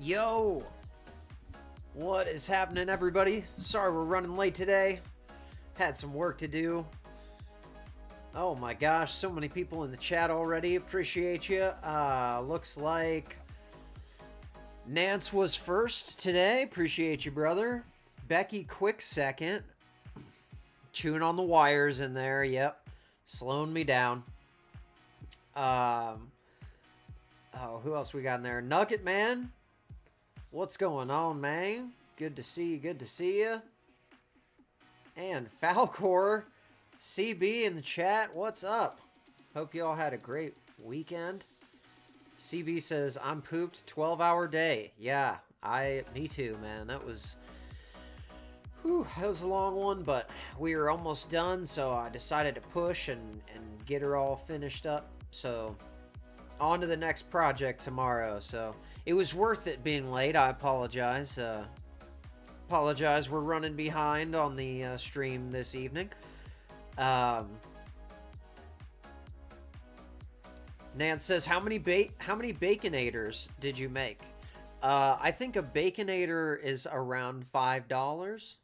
Yo! What is happening, everybody? Sorry we're running late today. Had some work to do. Oh my gosh, so many people in the chat already. Appreciate you. Looks like Nance was first today. Appreciate you, brother. Becky, quick second. Chewing on the wires in there. Yep. Slowing me down. Oh, who else we got in there? Nugget Man. What's going on, man? Good to see you. Good to see you. And Falcor, CB in the chat. What's up? Hope you all had a great weekend. CB says, I'm pooped 12-hour day. Yeah, me too, man. That was a long one, but we were almost done, so I decided to push and get her all finished up. So, on to the next project tomorrow. So, it was worth it being late. I apologize. Apologize, we're running behind on the stream this evening. Nance says, how many Baconators did you make? I think a Baconator is around $5.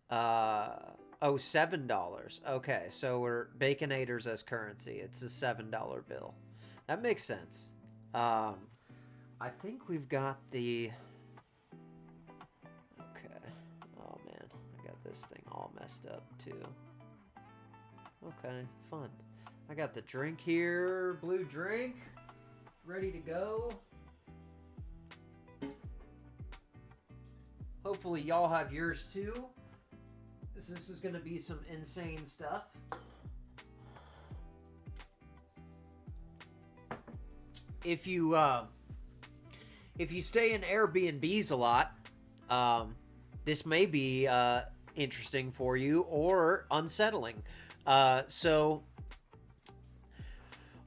$7. Okay, so we're Baconators as currency. It's a $7 bill. That makes sense. I think we've got the... Okay. Oh, man. I got this thing all messed up, too. Okay, fun. I got the drink here. Blue drink. Ready to go. Hopefully y'all have yours, too. This is going to be some insane stuff. If you stay in Airbnbs a lot, this may be interesting for you or unsettling. So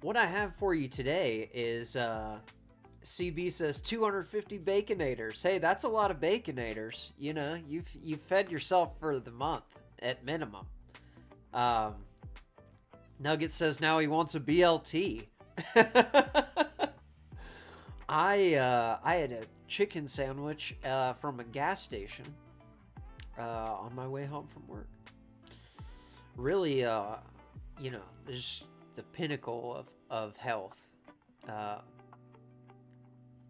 what I have for you today is CB says 250 Baconators. Hey, that's a lot of Baconators. You know, you've fed yourself for the month at minimum. Nugget says now he wants a BLT. I had a chicken sandwich from a gas station on my way home from work. Really, you know, there's the pinnacle of health.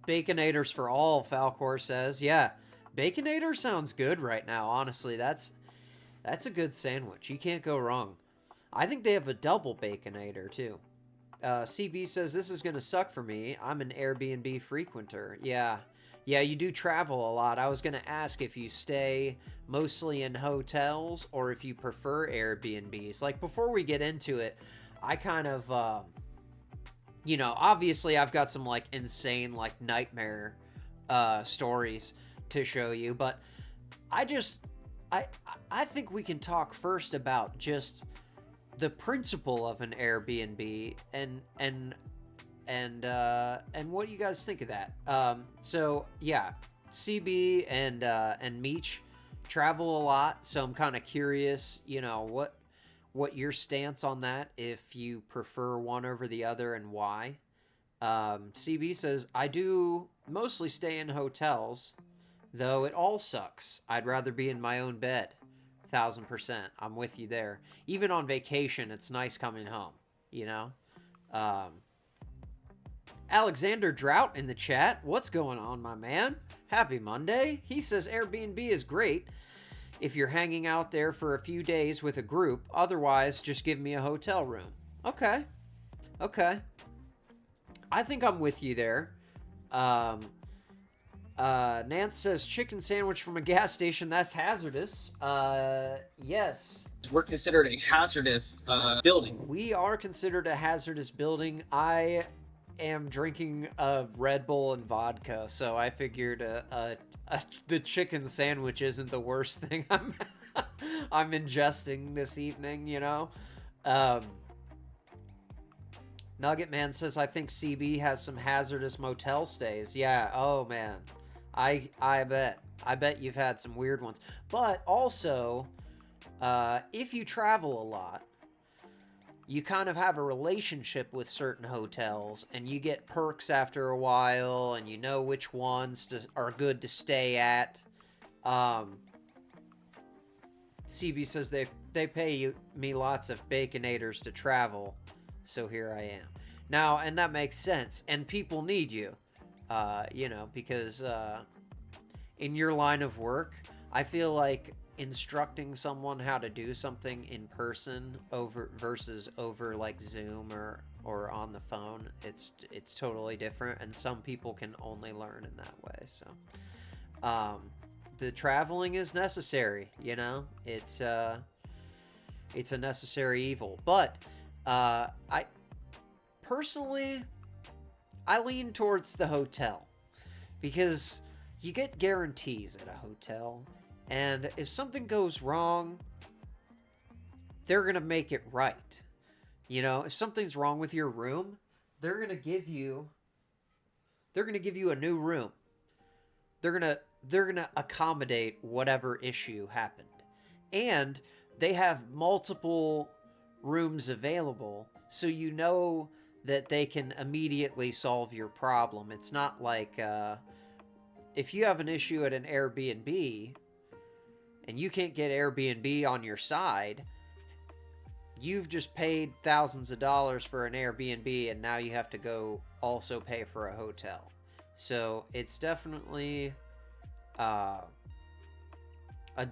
Baconators for all, Falcor says. Yeah, Baconator sounds good right now, honestly. That's a good sandwich. You can't go wrong. I think they have a double Baconator, too. CB says, this is going to suck for me. I'm an Airbnb frequenter. Yeah, you do travel a lot. I was going to ask if you stay mostly in hotels or if you prefer Airbnbs. Like, before we get into it, I kind of... you know, obviously I've got some, like, insane, like, nightmare stories to show you, but I think we can talk first about just the principle of an Airbnb and what you guys think of that. So, yeah, CB and Meech travel a lot, so I'm kind of curious, you know, what your stance on that, if you prefer one over the other and why. CB says, I do mostly stay in hotels, though it all sucks. I'd rather be in my own bed. 1000%. I'm with you there. Even on vacation, it's nice coming home, you know? Alexander Drought in the chat. What's going on, my man? Happy Monday. He says Airbnb is great if you're hanging out there for a few days with a group. Otherwise, just give me a hotel room. Okay. I think I'm with you there. Nance says chicken sandwich from a gas station. That's hazardous. Yes. We're considered a hazardous building. We are considered a hazardous building. I am drinking a Red Bull and vodka, so I figured the chicken sandwich isn't the worst thing I'm ingesting this evening, you know? Nugget Man says, I think CB has some hazardous motel stays. Yeah, oh man. I bet you've had some weird ones. But also, if you travel a lot, you kind of have a relationship with certain hotels, and you get perks after a while, and you know which ones are good to stay at. CB says they pay me lots of baconators to travel, so here I am. Now, and that makes sense, and people need you, because in your line of work, I feel like instructing someone how to do something in person versus over like Zoom or on the phone, it's totally different, and some people can only learn in that way. So the traveling is necessary, it's a necessary evil. But I personally, I lean towards the hotel, because you get guarantees at a hotel. And if something goes wrong, they're going to make it right. If something's wrong with your room, they're going to give you a new room. They're going to accommodate whatever issue happened. And they have multiple rooms available, so you know that they can immediately solve your problem. It's not like if you have an issue at an Airbnb and you can't get Airbnb on your side, you've just paid thousands of dollars for an Airbnb, and now you have to go also pay for a hotel. So it's definitely a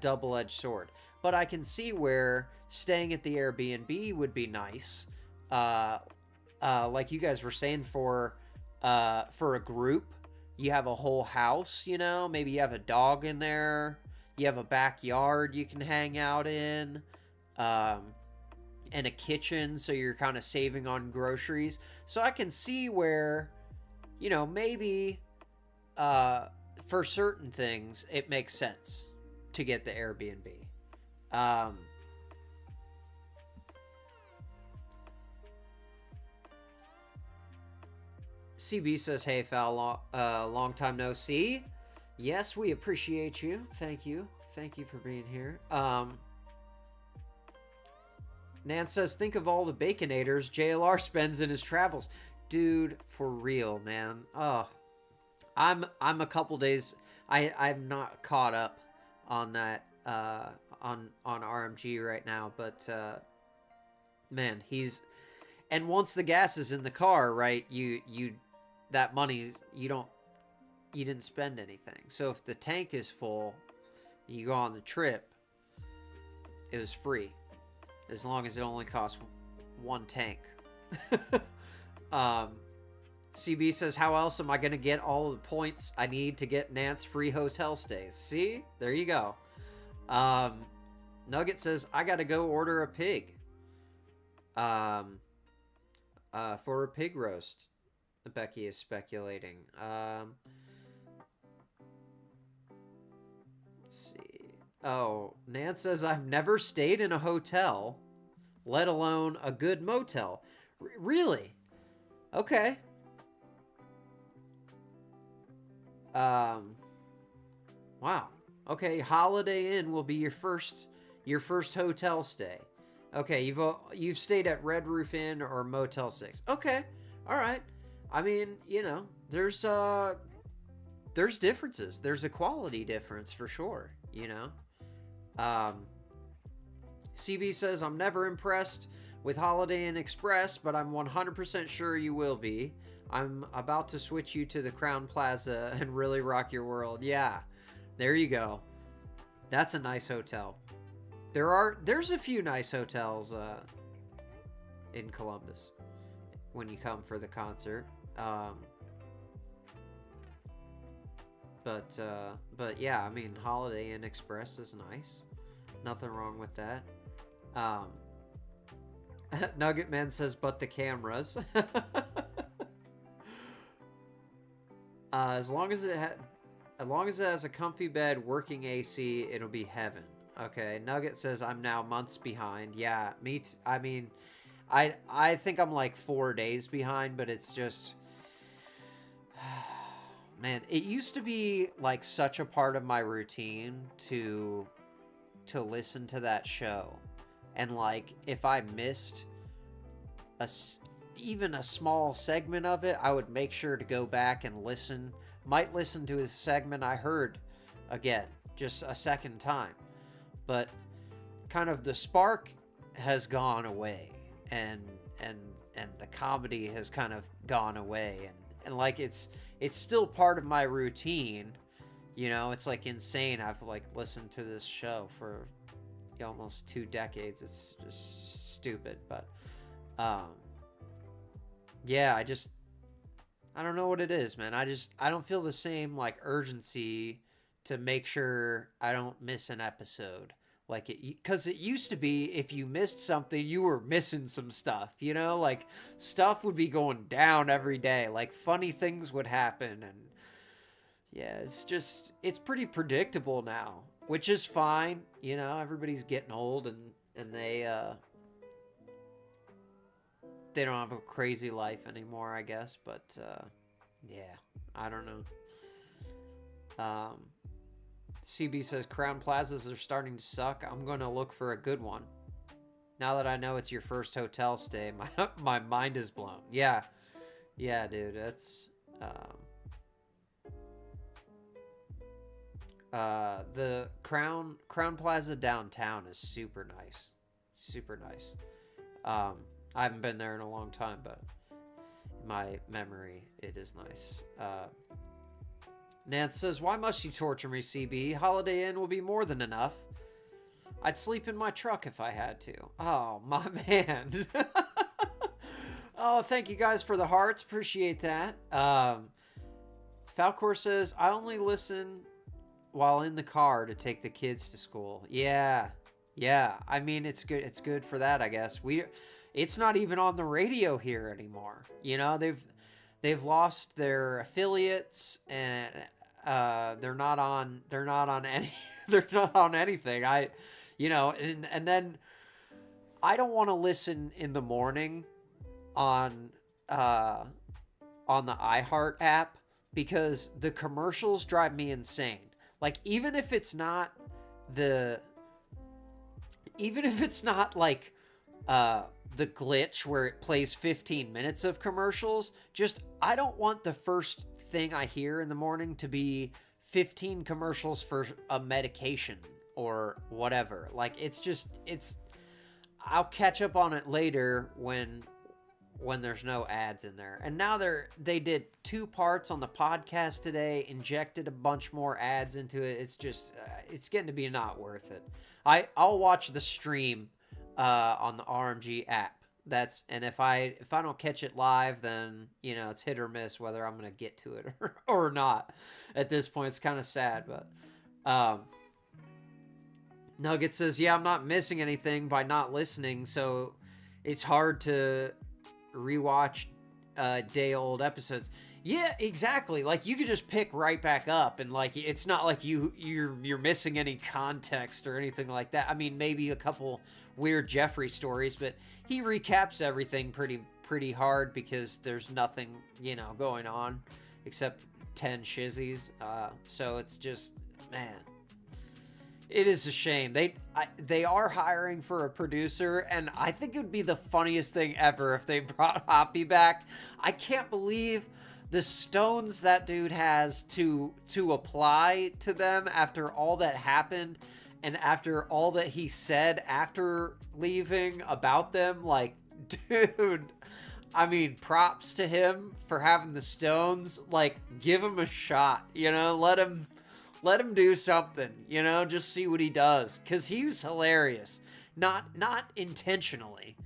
double-edged sword. But I can see where staying at the Airbnb would be nice. Like you guys were saying, for a group, you have a whole house, maybe you have a dog in there. You have a backyard you can hang out in, and a kitchen, so you're kind of saving on groceries. So I can see where, maybe for certain things, it makes sense to get the Airbnb. CB says, hey, Fal, long time no see. Yes, we appreciate you. Thank you. Thank you for being here. Nan says, think of all the baconators JLR spends in his travels. Dude, for real, man. Oh, I'm a couple days. I'm not caught up on that on RMG right now, but man, and once the gas is in the car, right? You that money you didn't spend anything. So if the tank is full, you go on the trip, it was free, as long as it only costs one tank. CB says, how else am I going to get all the points I need to get Nance free hotel stays? See? There you go. Nugget says, I got to go order a pig. For a pig roast. Becky is speculating. Let's see. Oh, Nance says, I've never stayed in a hotel, let alone a good motel. Really? Okay. Wow. Okay, Holiday Inn will be your first hotel stay. Okay, you've stayed at Red Roof Inn or Motel 6. Okay. All right. I mean, there's differences. There's a quality difference for sure, CB says, I'm never impressed with Holiday Inn Express, but I'm 100% sure you will be. I'm about to switch you to the Crown Plaza and really rock your world. Yeah, there you go. That's a nice hotel. There's a few nice hotels in Columbus when you come for the concert. But yeah, I mean, Holiday Inn Express is nice. Nothing wrong with that. Nugget Man says, but the cameras. As long as it has a comfy bed, working AC, it'll be heaven. Okay, Nugget says, I'm now months behind. Yeah, I mean, I think I'm like 4 days behind, but it's just... Man, it used to be like such a part of my routine to listen to that show. And like, if I missed even a small segment of it, I would make sure to go back and listen. Might listen to his segment I heard again, just a second time. But kind of the spark has gone away, and the comedy has kind of gone away, and like it's still part of my routine. You know, it's like insane. I've like listened to this show for almost 2 decades. It's just stupid, but yeah, I don't know what it is, man. I don't feel the same like urgency to make sure I don't miss an episode. Like because it used to be if you missed something, you were missing some stuff, you know? Like stuff would be going down every day. Like funny things would happen, and yeah, it's pretty predictable now, which is fine. You know, everybody's getting old, and they don't have a crazy life anymore, I guess. But yeah, I don't know. CB says Crown Plazas are starting to suck. I'm going to look for a good one. Now that I know it's your first hotel stay, my mind is blown. Yeah, dude, that's the Crown Plaza downtown is super nice. I haven't been there in a long time, but in my memory, it is nice. Nance says, why must you torture me, CB? Holiday Inn will be more than enough. I'd sleep in my truck if I had to. Oh, my man. Oh, thank you guys for the hearts. Appreciate that. Falcor says, I only listen while in the car to take the kids to school. Yeah. I mean, it's good. It's good for that, I guess. It's not even on the radio here anymore. You know, they've lost their affiliates, and they're not on anything. And then I don't want to listen in the morning on the iHeart app because the commercials drive me insane. Like even if it's not like the glitch where it plays 15 minutes of commercials, I don't want the first thing I hear in the morning to be 15 commercials for a medication or whatever. Like I'll catch up on it later when there's no ads in there. And now they did 2 parts on the podcast today, injected a bunch more ads into it. It's just it's getting to be not worth it. I'll watch the stream on the RMG app. And if I don't catch it live, then you know it's hit or miss whether I'm gonna get to it or not. At this point, it's kind of sad, but Nugget says, yeah, I'm not missing anything by not listening, so it's hard to rewatch day-old episodes. Yeah, exactly. Like you could just pick right back up, and like it's not like you're missing any context or anything like that. I mean, maybe a couple weird Jeffrey stories, but he recaps everything pretty hard because there's nothing, you know, going on except 10 shizzies. So it's just, man, it is a shame. They are hiring for a producer, and I think it would be the funniest thing ever if they brought Hoppy back. I can't believe the stones that dude has to apply to them after all that happened and after all that he said after leaving about them. Like, dude, I mean, props to him for having the stones. Like, give him a shot, you know, let him do something, you know, just see what he does, because he was hilarious. Not intentionally,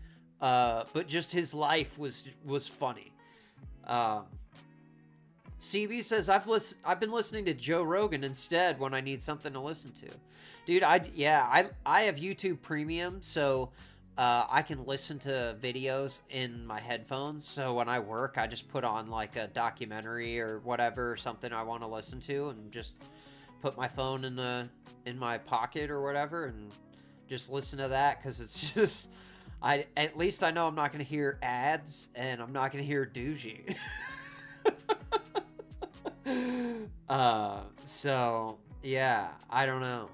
but just his life was funny. CB says, I've been listening to Joe Rogan instead when I need something to listen to. Dude, I have YouTube Premium, so I can listen to videos in my headphones. So when I work, I just put on like a documentary or whatever, something I want to listen to, and just put my phone in my pocket or whatever and just listen to that, because it's just at least I know I'm not going to hear ads and I'm not going to hear Doogie. So yeah, I don't know.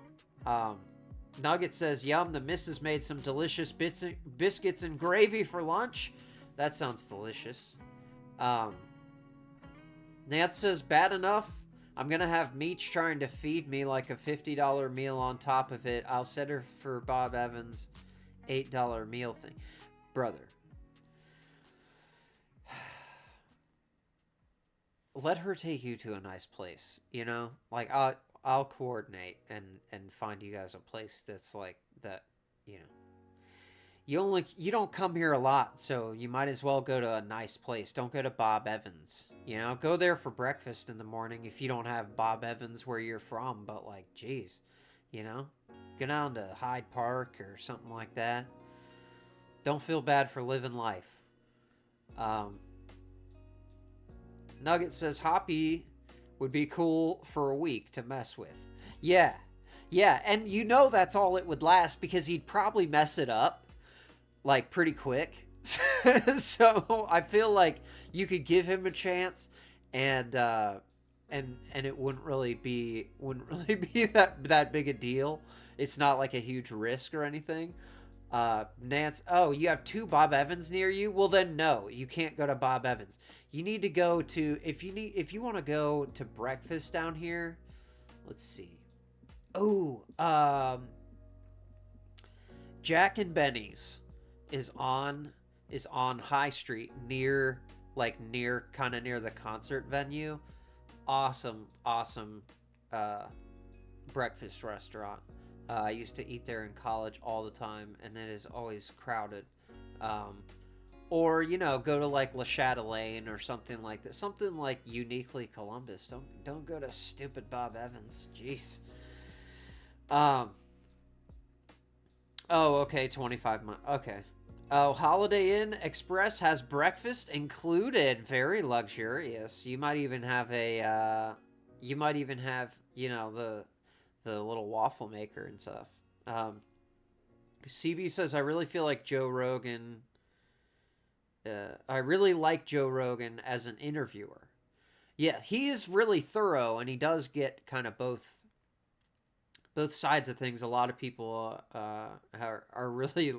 Nugget says, yum, the missus made some delicious biscuits and gravy for lunch. That sounds delicious. Um, Nance says, bad enough. I'm gonna have Meech trying to feed me like a $50 meal on top of it. I'll set her for Bob Evans' $8 meal thing. Brother. Let her take you to a nice place, you know? Like, I'll coordinate and find you guys a place that's like that, you know. You don't come here a lot, so you might as well go to a nice place. Don't go to Bob Evans. You know, go there for breakfast in the morning if you don't have Bob Evans where you're from, but like, geez, you know, go down to Hyde Park or something like that. Don't feel bad for living life. Nugget says Hoppy would be cool for a week to mess with. Yeah, and you know that's all it would last because he'd probably mess it up like pretty quick. So I feel like you could give him a chance, and it wouldn't really be that big a deal. It's not like a huge risk or anything. Nance, oh, you have 2 Bob Evans near you? Well then no, you can't go to Bob Evans. You need to go to, if you want to go to breakfast down here, let's see. Oh, Jack and Benny's is on High Street near the concert venue. Awesome breakfast restaurant. I used to eat there in college all the time, and it is always crowded. Or, you know, go to like Le Chatelaine or something like that. Something like uniquely Columbus. Don't go to stupid Bob Evans. Jeez. Oh, okay, 25 months. Okay. Oh, Holiday Inn Express has breakfast included. Very luxurious. You might even have you know, the little waffle maker and stuff. CB says, I really feel like Joe Rogan. I really like Joe Rogan as an interviewer. Yeah, he is really thorough, and he does get kind of both sides of things. A lot of people are really,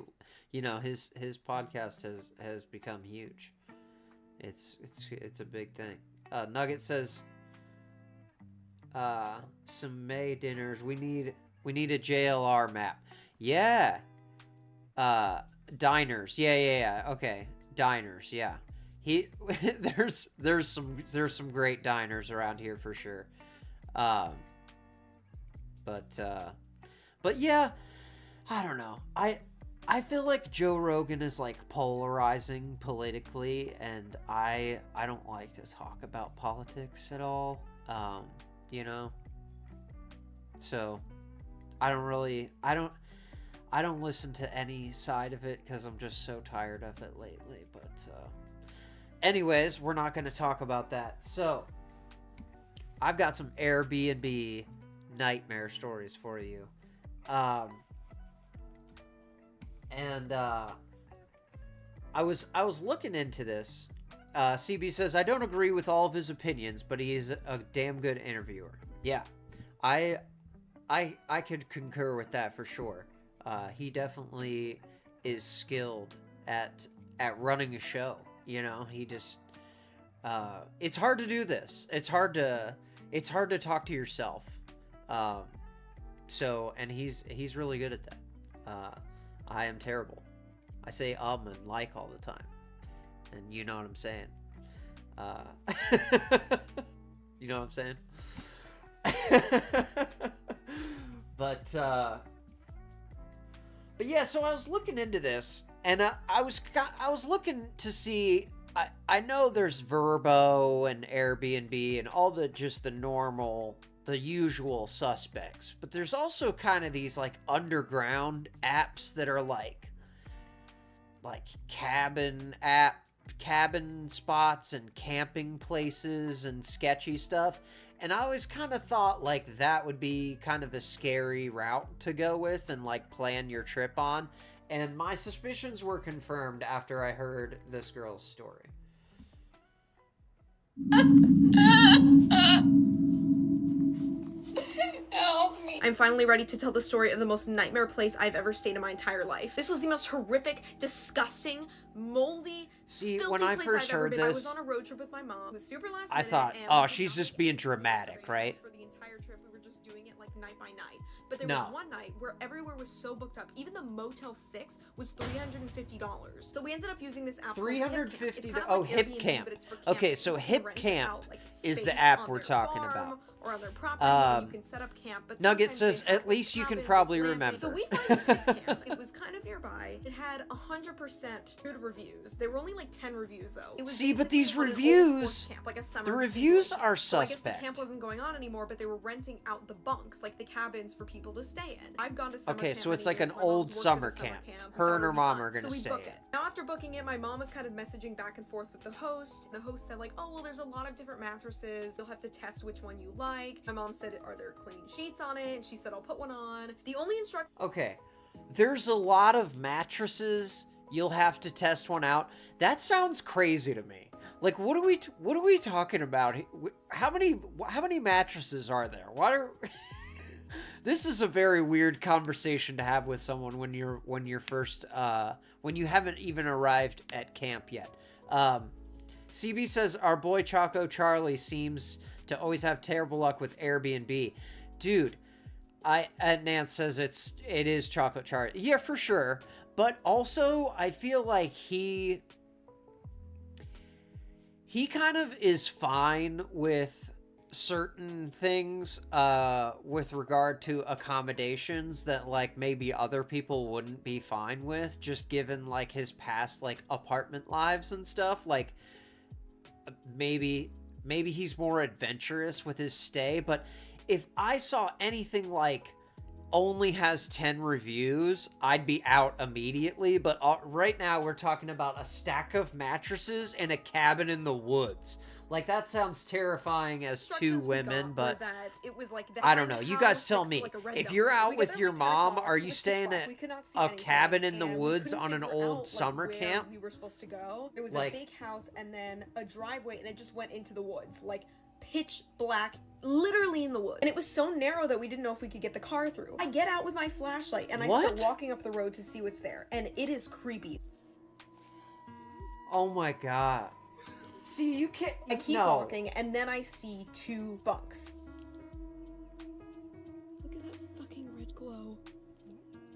you know, his podcast has become huge. It's a big thing. Nugget says, some May dinners. We need a JLR map. Yeah. Diners. Yeah. Okay. Diners. Yeah. There's some great diners around here for sure. But yeah, I don't know. I feel like Joe Rogan is like polarizing politically, and I don't like to talk about politics at all. You know, so I don't listen to any side of it because I'm just so tired of it lately. But anyways, we're not going to talk about that. So I've got some Airbnb nightmare stories for you. And I was looking into this. CB says, I don't agree with all of his opinions, but he's a damn good interviewer. Yeah, I could concur with that for sure. He definitely is skilled at running a show. You know, he just it's hard to do this. It's hard to talk to yourself. So, and he's really good at that. I am terrible. I say and like all the time. And you know what I'm saying. You know what I'm saying? But yeah, so I was looking into this, and I was looking to see. I know there's Verbo and Airbnb and all the usual suspects, but there's also kind of these like underground apps that are like cabin spots and camping places and sketchy stuff. And I always kind of thought like that would be kind of a scary route to go with and like plan your trip on. And my suspicions were confirmed after I heard this girl's story. Help me. I'm finally ready to tell the story of the most nightmare place I've ever stayed in my entire life. This was the most horrific, disgusting, moldy, See, filthy when I place first I've ever heard been. I was this, on a road trip with my mom. It was super last I minute, thought, and oh, we did she's not just get being any dramatic, reservations right? for the entire trip. We were just doing it like night by night. But there No. was one night where everywhere was so booked up. Even the Motel 6 was $350. So we ended up using this app called $350. It's kind of Oh, like Hip Airbnb, Camp. but it's for Okay, camping. so You can Hip rent it Camp out, like, is the space app on we're their talking farm about. or on their property where you can set up camp. But Nugget sometimes says, they have, at like, least you can cabins or probably glamping. remember. So we found this Hip Camp. It was kind of nearby. It had 100% good reviews. There were only like 10 reviews though. It was See, but these basically on an old reviews, horse camp, like a summer the camp. reviews are So I guess the suspect. camp wasn't going on anymore, but they were renting out the bunks, like the cabins for people to stay in. I've gone to summer Okay, camp so it's many like an years. My mom's old worked at a summer camp. We Her thought and it her would be mom fun. are gonna So we stay book in. it. Now after booking it, my mom was kind of messaging back and forth with the host. The host said like, oh, well, there's a lot of different mattresses. You'll have to test which one you like. My mom said, are there clean sheets on it? And she said, I'll put one on. The only instruction. Okay, there's a lot of mattresses. You'll have to test one out. That sounds crazy to me. Like, what are we talking about? How many mattresses are there? What are This is a very weird conversation to have with someone when you're first when you haven't even arrived at camp yet. CB says our boy Choco Charlie seems to always have terrible luck with Airbnb. Dude, Nance says it is Chocolate Charlie. Yeah, for sure. But also, I feel like he kind of is fine with certain things with regard to accommodations that like maybe other people wouldn't be fine with, just given like his past like apartment lives and stuff. Like maybe he's more adventurous with his stay. But if I saw anything like only has 10 reviews, I'd be out immediately. But right now we're talking about a stack of mattresses and a cabin in the woods. Like, that sounds terrifying as two women, but that it was like I don't know. You guys tell me. If you're out with your mom, are you staying at a cabin in the woods on an old summer camp? We were supposed to go. There was like, a big house and then a driveway, and it just went into the woods, like pitch black, literally in the woods. And it was so narrow that we didn't know if we could get the car through. I get out with my flashlight and I start walking up the road to see what's there, and it is creepy. Oh my god. See, you can't. I keep walking, and then I see two bunks. Look at that fucking red glow.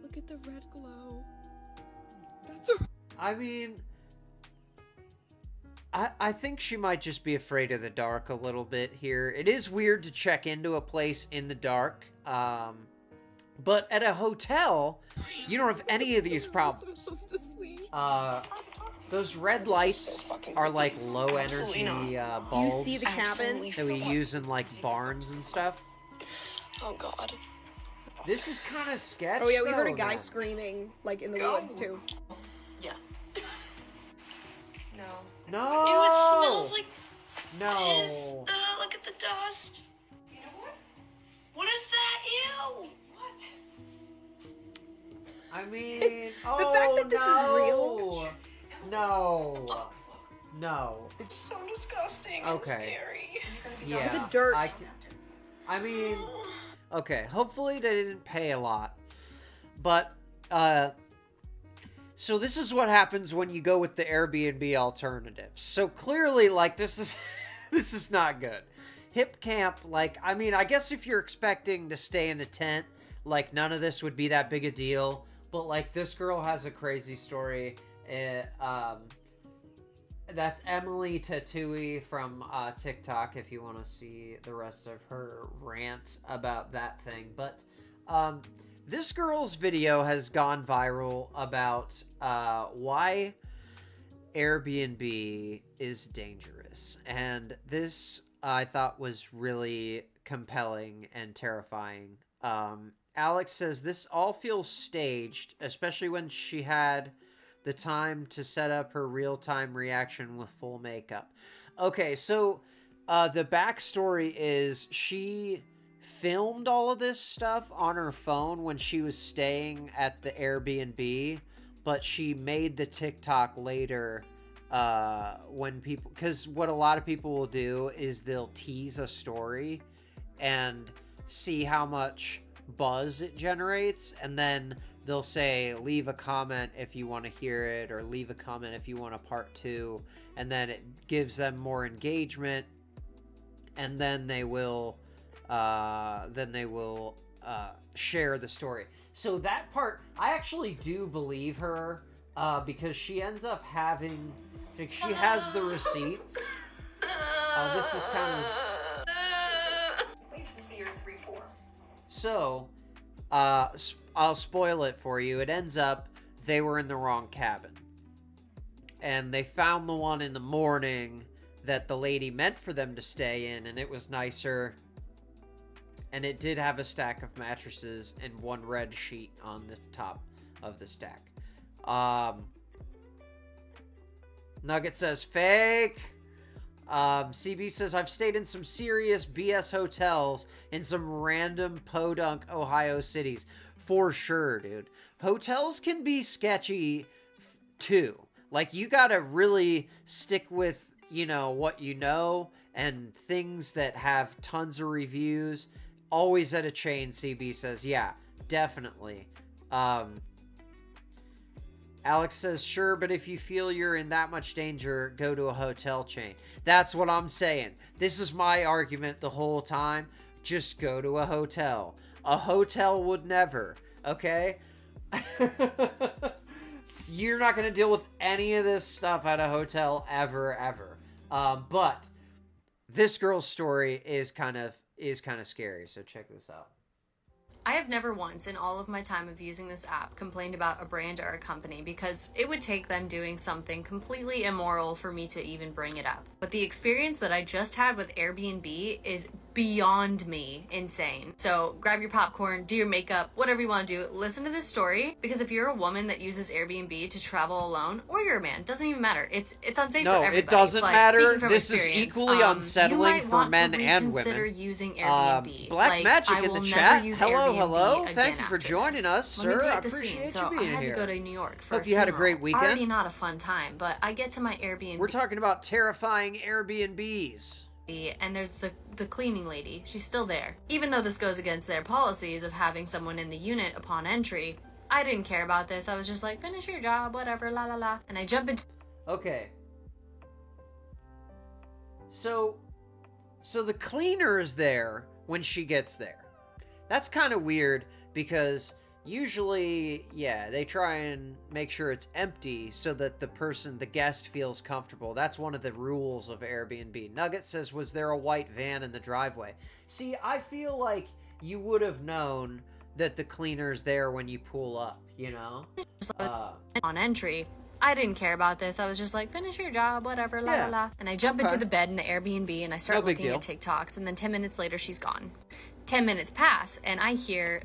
Look at the red glow. That's a. I mean, I think she might just be afraid of the dark a little bit here. It is weird to check into a place in the dark, but at a hotel, you don't have any of these problems. Those red lights are like low energy bulbs. Do you see the cabin that we use in like barns and stuff? Oh god. This is kind of sketchy. Oh yeah, we heard a guy screaming like in the woods too. Yeah. No. No. Ew, it smells like no. piss. Look at the dust. You know what? What is that? Ew. What? I mean, the fact that this is real. No. No. It's so disgusting and scary. Yeah. The dirt. I mean, okay, hopefully they didn't pay a lot. But, so this is what happens when you go with the Airbnb alternative. So clearly, like, this is not good. Hip Camp, like, I mean, I guess if you're expecting to stay in a tent, like, none of this would be that big a deal. But, like, this girl has a crazy story. That's Emily Tatui from TikTok if you want to see the rest of her rant about that thing. But this girl's video has gone viral about why Airbnb is dangerous. And this I thought was really compelling and terrifying. Alex says this all feels staged, especially when she had the time to set up her real-time reaction with full makeup. Okay, so the backstory is she filmed all of this stuff on her phone when she was staying at the Airbnb, but she made the TikTok later when people... Because what a lot of people will do is they'll tease a story and see how much buzz it generates, and then they'll say leave a comment if you want to hear it, or leave a comment if you want a part 2, and then it gives them more engagement, and then they will share the story. So that part, I actually do believe her, because she ends up having, like, she has the receipts. This is kind of... Wait since the year 3-4. So, I'll spoil it for you. It ends up they were in the wrong cabin. And they found the one in the morning that the lady meant for them to stay in, and it was nicer. And it did have a stack of mattresses and one red sheet on the top of the stack. Nugget says, fake. CB says, I've stayed in some serious BS hotels in some random podunk Ohio cities. For sure, dude. Hotels can be sketchy, too. Like, you gotta really stick with, you know, what you know, and things that have tons of reviews. Always at a chain, CB says. Yeah, definitely. Alex says, sure, but if you feel you're in that much danger, go to a hotel chain. That's what I'm saying. This is my argument the whole time. Just go to a hotel. A hotel would never, okay? You're not going to deal with any of this stuff at a hotel ever. But this girl's story is kind of scary, so check this out. I have never once in all of my time of using this app complained about a brand or a company, because it would take them doing something completely immoral for me to even bring it up. But the experience that I just had with Airbnb is beyond me insane. So grab your popcorn, do your makeup, whatever you want to do, listen to this story, because if you're a woman that uses Airbnb to travel alone, or you're a man, doesn't even matter. It's unsafe for everybody. No, it doesn't matter. This is experience, equally unsettling for men and women. Using Airbnb. Black Magic in the chat. Hello. Airbnb Thank you for joining us, sir. I appreciate you being here. I had to go to New York for Hope you had a great weekend. Already not a fun time, but I get to my Airbnb. We're talking about terrifying Airbnbs. And there's the cleaning lady. She's still there. Even though this goes against their policies of having someone in the unit upon entry, I didn't care about this. I was just like, finish your job, whatever, la la la. And I jump into... Okay. So the cleaner is there when she gets there. That's kind of weird, because usually, yeah, they try and make sure it's empty so that the guest feels comfortable. That's one of the rules of Airbnb. Nugget says, was there a white van in the driveway? See, I feel like you would have known that the cleaner's there when you pull up, you know? On entry, I didn't care about this. I was just like, finish your job, whatever, la la la. And I jump into the bed in the Airbnb and I start looking at TikToks, and then 10 minutes later, she's gone. 10 minutes pass, and I hear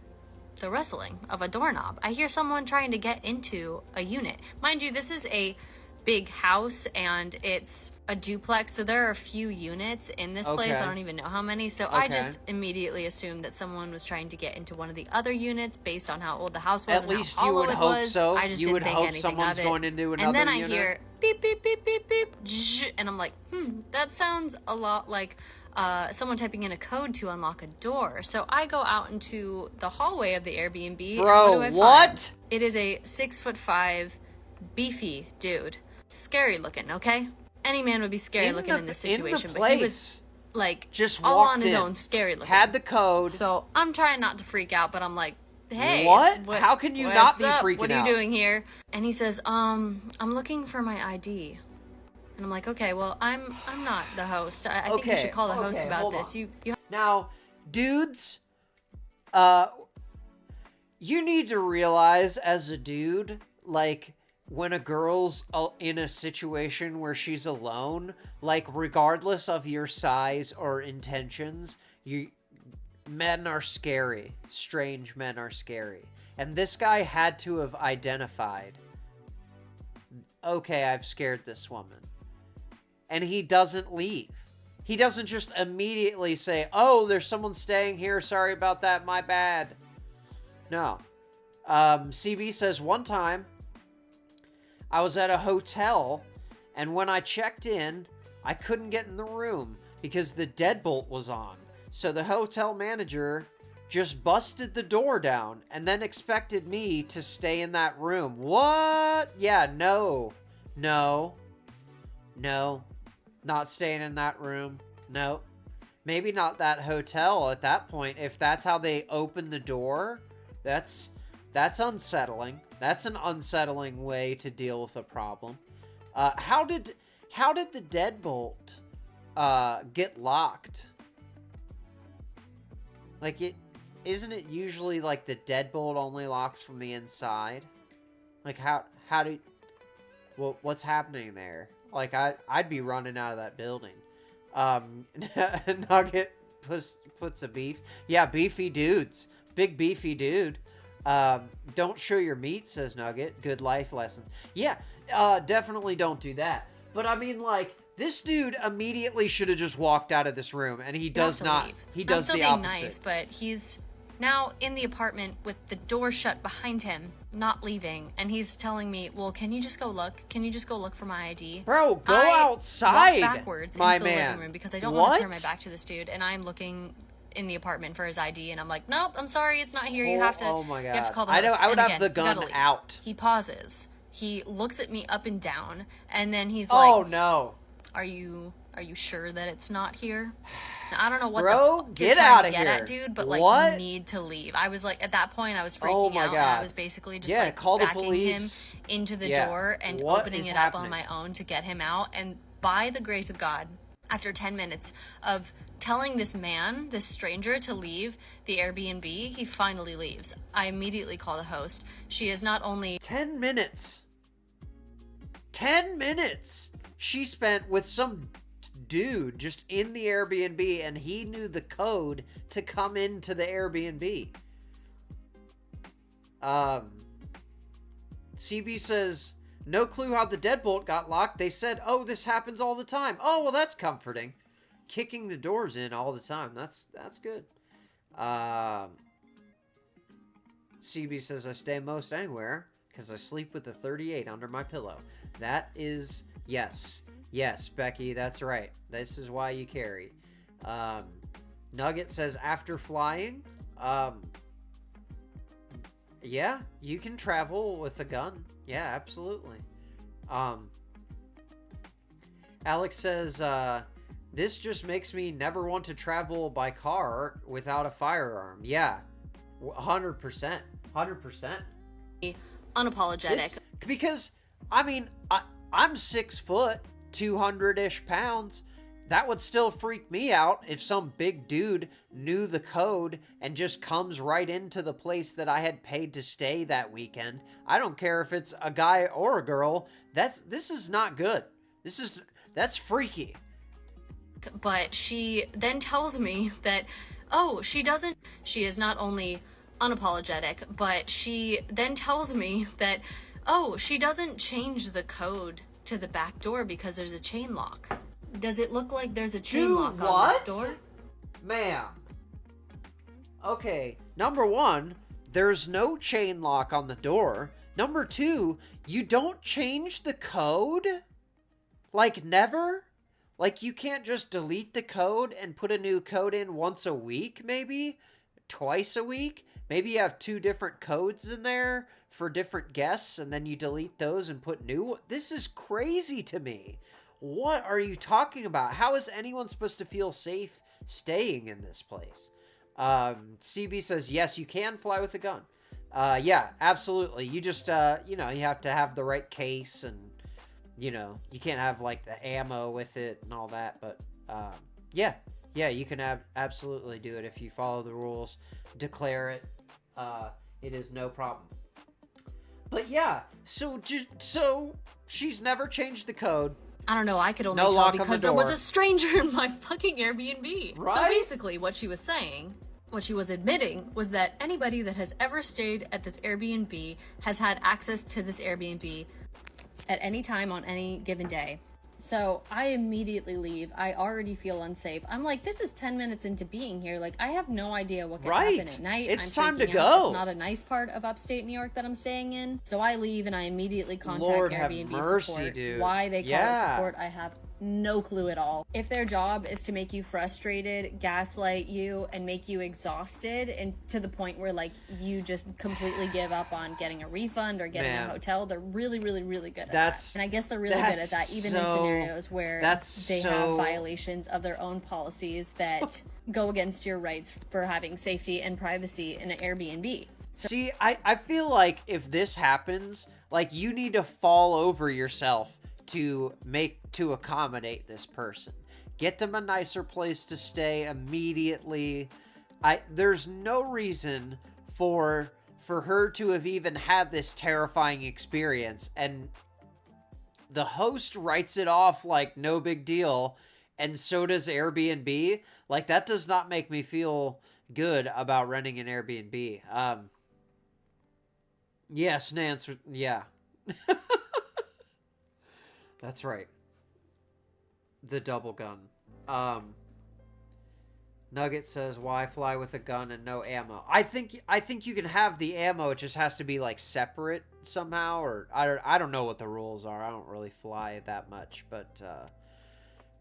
the rustling of a doorknob. I hear someone trying to get into a unit. Mind you, this is a big house, and it's a duplex, so there are a few units in this place. I don't even know how many. So I just immediately assumed that someone was trying to get into one of the other units based on how old the house was. At least how hollow you would hope was. So. I just didn't think anything someone's of it. Going into another and then unit. I hear beep beep beep beep beep, and I'm like, that sounds a lot like someone typing in a code to unlock a door. So I go out into the hallway of the Airbnb. Bro, and what? Find? It is a 6'5" beefy dude. Scary looking, okay? Any man would be scary looking in this situation, but he was like just all on his own, scary looking. Had the code. So I'm trying not to freak out, but I'm like, hey, what? How can you not be freaking out? What are you doing here? And he says, I'm looking for my ID. And I'm like, okay, well, I'm not the host. I think you should call the host about this. You Now, dudes, you need to realize as a dude, like, when a girl's in a situation where she's alone, like, regardless of your size or intentions, men are scary. Strange men are scary. And this guy had to have identified, okay, I've scared this woman. And he doesn't leave. He doesn't just immediately say, oh, there's someone staying here. Sorry about that. My bad. No. CB says, one time, I was at a hotel, and when I checked in, I couldn't get in the room because the deadbolt was on. So the hotel manager just busted the door down and then expected me to stay in that room. What? Yeah, no. No. No. Not staying in that room. No. Maybe not that hotel at that point. If that's how they open the door, that's unsettling. That's an unsettling way to deal with a problem. How did the deadbolt get locked? Like, isn't it usually like the deadbolt only locks from the inside? Like, what's happening there? Like, I'd be running out of that building. Nugget puts a beef. Yeah, beefy dudes. Big beefy dude. Don't show your meat, says Nugget. Good life lessons. Yeah, definitely don't do that. But I mean, like, this dude immediately should have just walked out of this room, and he does not. Leave. He does the opposite. I'm still being nice, but he's now in the apartment with the door shut behind him, not leaving, and he's telling me, well, can you just go look? Can you just go look for my ID? Bro, go outside, walk backwards my into the man. living room because I don't want to turn my back to this dude, and I'm looking in the apartment for his ID, and I'm like, nope, I'm sorry, it's not here. You have to. Oh my God. You have to call the host. I would have again, the gun out. He pauses. He looks at me up and down, and then he's oh like, no. Are you sure that it's not here? Now, I don't know what Bro, the get out of get here. at, dude, but like what? you need to leave. I was like, at that point I was freaking Oh my out, God. and I was basically just like call the backing him police. into the Yeah. door and What opening is it happening? up on my own to get him out. And by the grace of God, after 10 minutes of telling this man, this stranger, to leave the Airbnb, he finally leaves. I immediately call the host. She is not only 10 minutes. 10 minutes she spent with some dude just in the Airbnb, and he knew the code to come into the Airbnb. CB says, no clue how the deadbolt got locked. They said, oh, this happens all the time. Oh, well, that's comforting. Kicking the doors in all the time. That's good. CB says, I stay most anywhere because I sleep with the 38 under my pillow. That is, yes. Yes, Becky, that's right. This is why you carry. Nugget says, after flying, yeah, you can travel with a gun. Yeah, absolutely. Alex says, this just makes me never want to travel by car without a firearm. Yeah, 100%. 100%. unapologetic. Because, I mean, I'm 6 foot, 200-ish pounds. That would still freak me out if some big dude knew the code and just comes right into the place that I had paid to stay that weekend. I don't care if it's a guy or a girl. This is not good. That's freaky. But she then tells me that, she is not only unapologetic, but she then tells me that, she doesn't change the code to the back door because there's a chain lock. Does it look like there's a chain lock on this door? Ma'am. Okay, number one, there's no chain lock on the door. Number two, you don't change the code? Like, never? Like, you can't just delete the code and put a new code in once a week, maybe? Twice a week? Maybe you have 2 different codes in there for different guests, and then you delete those and put new ones? This is crazy to me. What are you talking about? How is anyone supposed to feel safe staying in this place? CB says, yes, you can fly with a gun. Yeah, absolutely. You just, you have to have the right case, and, you can't have, like, the ammo with it and all that. But, yeah, you can absolutely do it if you follow the rules, declare it. It is no problem. But, yeah, so she's never changed the code. I don't know, I could only tell because there was a stranger in my fucking Airbnb. Right? So basically what she was saying, what she was admitting, was that anybody that has ever stayed at this Airbnb has had access to this Airbnb at any time on any given day. So I immediately leave. I already feel unsafe. I'm like, this is 10 minutes into being here. Like, I have no idea what could happen at night. It's I'm time to freaking go. out. It's not a nice part of upstate New York that I'm staying in. So I leave and I immediately contact Lord have Airbnb mercy, support. dude. Why they call it support, I have no clue at all. If their job is to make you frustrated, gaslight you, and make you exhausted, and to the point where like you just completely give up on getting a refund or getting a hotel, they're really, really, really good at that. And I guess they're really good at that, even in scenarios where they have violations of their own policies that go against your rights for having safety and privacy in an Airbnb. See, I feel like if this happens, like, you need to fall over yourself to accommodate this person. Get them a nicer place to stay immediately. There's no reason for her to have even had this terrifying experience, and the host writes it off like no big deal, and so does Airbnb. Like, that does not make me feel good about renting an Airbnb. Yes, Nance, yeah. That's right. The double gun. Nugget says, why fly with a gun and no ammo? I think you can have the ammo, it just has to be like separate somehow, or I don't know what the rules are. I don't really fly that much, but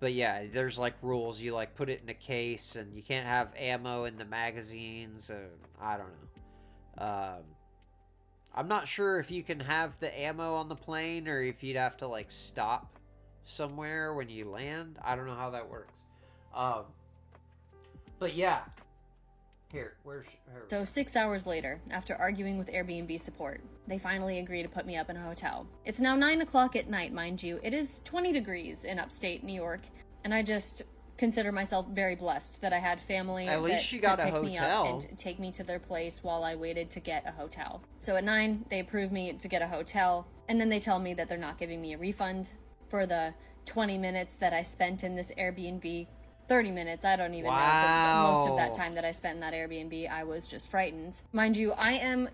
yeah, there's like rules. You like put it in a case, and you can't have ammo in the magazines. I don't know. I'm not sure if you can have the ammo on the plane, or if you'd have to like stop somewhere when you land. I don't know how that works. But yeah. Here, where's her? So 6 hours later, after arguing with Airbnb support, they finally agree to put me up in a hotel. It's now 9 o'clock at night, mind you. It is 20 degrees in upstate New York, and I just consider myself very blessed that I had family at least she got a hotel me up and take me to their place while I waited to get a hotel. So at 9, they approve me to get a hotel, and then they tell me that they're not giving me a refund for the 20 minutes that I spent in this Airbnb. 30 minutes, I don't even know. But most of that time that I spent in that Airbnb, I was just frightened. Mind you, I am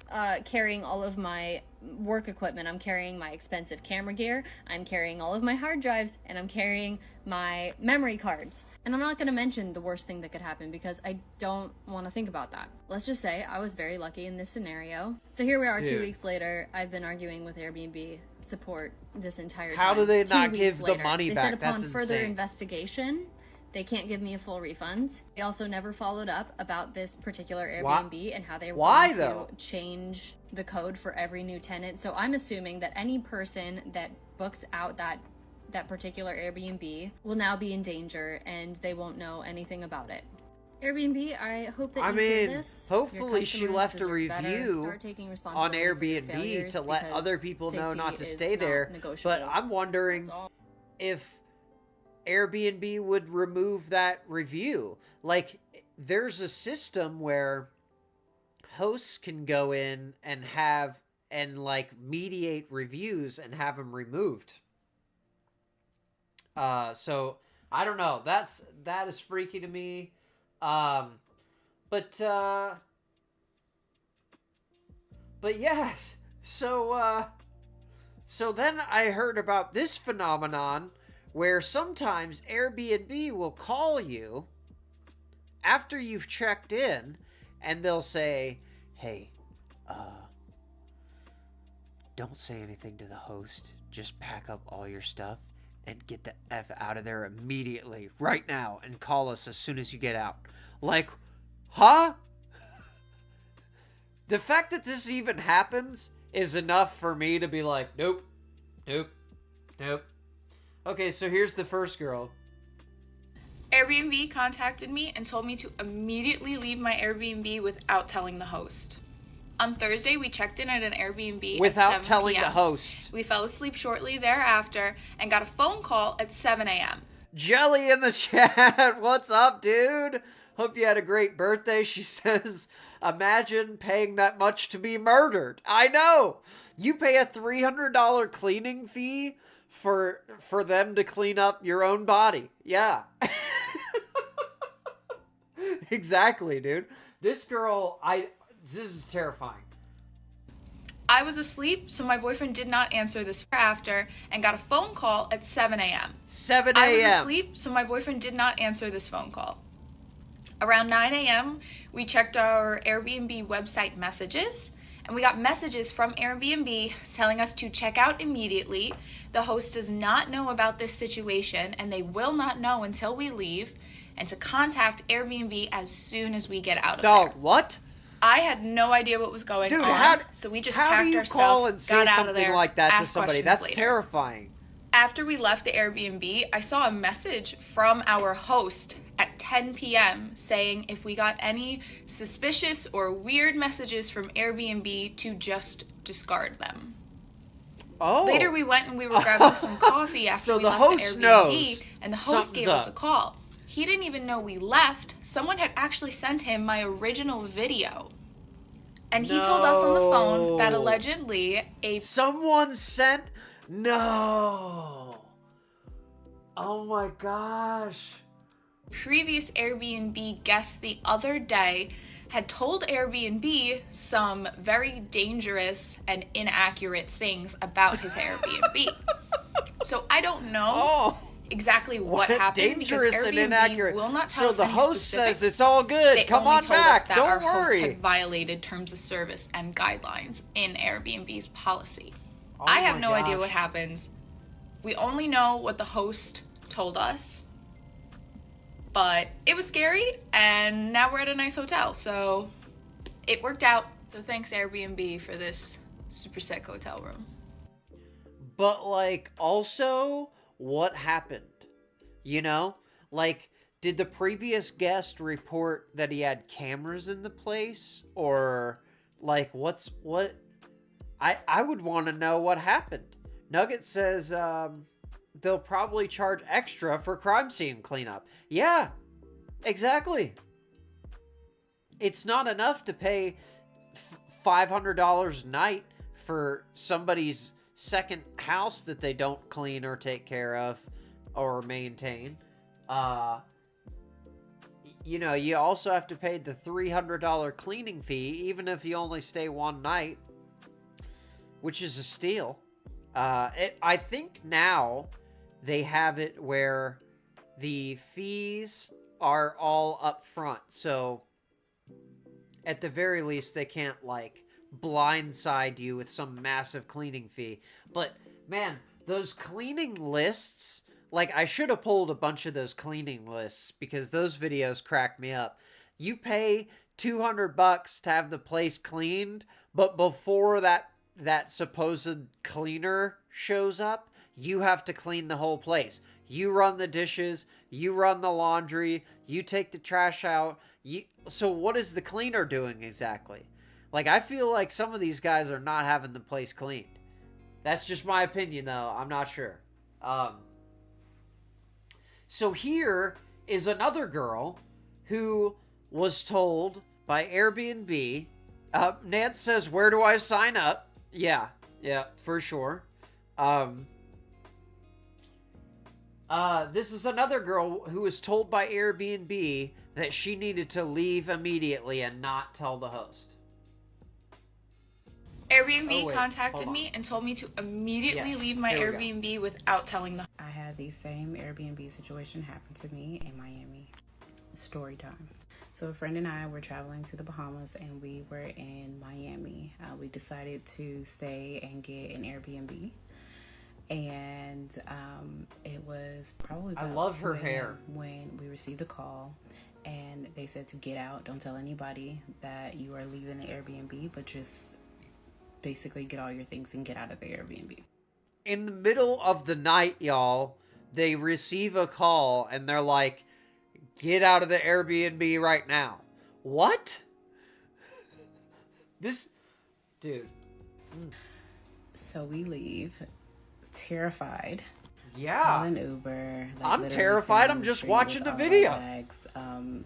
carrying all of my work equipment. I'm carrying my expensive camera gear, I'm carrying all of my hard drives, and I'm carrying my memory cards. And I'm not going to mention the worst thing that could happen because I don't want to think about that. Let's just say I was very lucky in this scenario. So here we are, 2 weeks later. I've been arguing with Airbnb support this entire time. How do they not give the money back? They said upon That's further insane. Investigation, they can't give me a full refund. They also never followed up about this particular Airbnb and how they were going to change the code for every new tenant. So I'm assuming that any person that books out that particular Airbnb will now be in danger and they won't know anything about it. Airbnb, I hope that you hear this. Hopefully she left a review on Airbnb to let other people know not to stay there. But I'm wondering if Airbnb would remove that review. Like, there's a system where hosts can go in and like mediate reviews and have them removed. So I don't know. That is freaky to me. But yeah. So then I heard about this phenomenon where sometimes Airbnb will call you after you've checked in, and they'll say, hey, don't say anything to the host. Just pack up all your stuff and get the F out of there immediately, right now, and call us as soon as you get out. Like, huh? The fact that this even happens is enough for me to be like, nope, nope, nope. Okay, so here's the first girl. Airbnb contacted me and told me to immediately leave my Airbnb without telling the host. On Thursday, we checked in at an Airbnb without at 7 telling p.m. the host. We fell asleep shortly thereafter and got a phone call at 7 a.m. Jelly in the chat. What's up, dude? Hope you had a great birthday. She says, imagine paying that much to be murdered. I know. You pay a $300 cleaning fee for them to clean up your own body. Yeah. Exactly, dude. This girl, this is terrifying. I was asleep, so my boyfriend did not answer this after and got a phone call at 7 a.m. 7 a.m. I was asleep, so my boyfriend did not answer this phone call. Around 9 a.m., we checked our Airbnb website messages, and we got messages from Airbnb telling us to check out immediately. The host does not know about this situation, and they will not know until we leave, and to contact Airbnb as soon as we get out of there. What? I had no idea what was going on, so we just packed how do you ourselves, call and say got out of something there, like that to asked somebody? questions That's later. terrifying. After we left the Airbnb, I saw a message from our host at 10 p.m. saying if we got any suspicious or weird messages from Airbnb to just discard them. Oh. Later we went and we were grabbing some coffee after So we the left host the Airbnb, knows and the host gave us a up. call. He didn't even know we left. Someone had actually sent him my original video. And he told us on the phone that allegedly someone sent... No. Oh my gosh. previous Airbnb guest the other day had told Airbnb some very dangerous and inaccurate things about his Airbnb. So I don't know exactly what happened because dangerous and Airbnb inaccurate. will not tell us So the any host specifics. says it's all good. They Come only on told us back. that Don't our host worry. had violated terms of service and guidelines in Airbnb's policy. Oh I have my no idea gosh. what happened. We only know what the host told us. But it was scary, and now we're at a nice hotel, so it worked out. So thanks Airbnb for this super sick hotel room. But, like, also, what happened? You know? Like, did the previous guest report that he had cameras in the place? Or, like, what? I would want to know what happened. Nugget says, they'll probably charge extra for crime scene cleanup. Yeah, exactly. It's not enough to pay $500 a night for somebody's second house that they don't clean or take care of or maintain. You know, you also have to pay the $300 cleaning fee, even if you only stay one night, which is a steal. I think now they have it where the fees are all up front. So at the very least, they can't like blindside you with some massive cleaning fee. But man, those cleaning lists, like I should have pulled a bunch of those cleaning lists because those videos cracked me up. You pay $200 to have the place cleaned, but before that supposed cleaner shows up, you have to clean the whole place. You run the dishes, you run the laundry, you take the trash out. So what is the cleaner doing exactly? Like, I feel like some of these guys are not having the place cleaned. That's just my opinion, though. I'm not sure. So here is another girl who was told by Airbnb. Nance says, where do I sign up? Yeah, for sure. This is another girl who was told by Airbnb that she needed to leave immediately and not tell the host. Airbnb contacted me and told me to immediately leave my Airbnb without telling the host. I had the same Airbnb situation happen to me in Miami. Story time. So a friend and I were traveling to the Bahamas and we were in Miami. We decided to stay and get an Airbnb. And it was probably about I love her 2 a.m. hair. when we received a call and they said to get out. Don't tell anybody that you are leaving the Airbnb, but just basically get all your things and get out of the Airbnb. In the middle of the night, y'all, they receive a call and they're like, get out of the Airbnb right now. What? This dude. So we leave, terrified. Yeah. Call an Uber. I'm terrified. I'm just watching the video. Bags,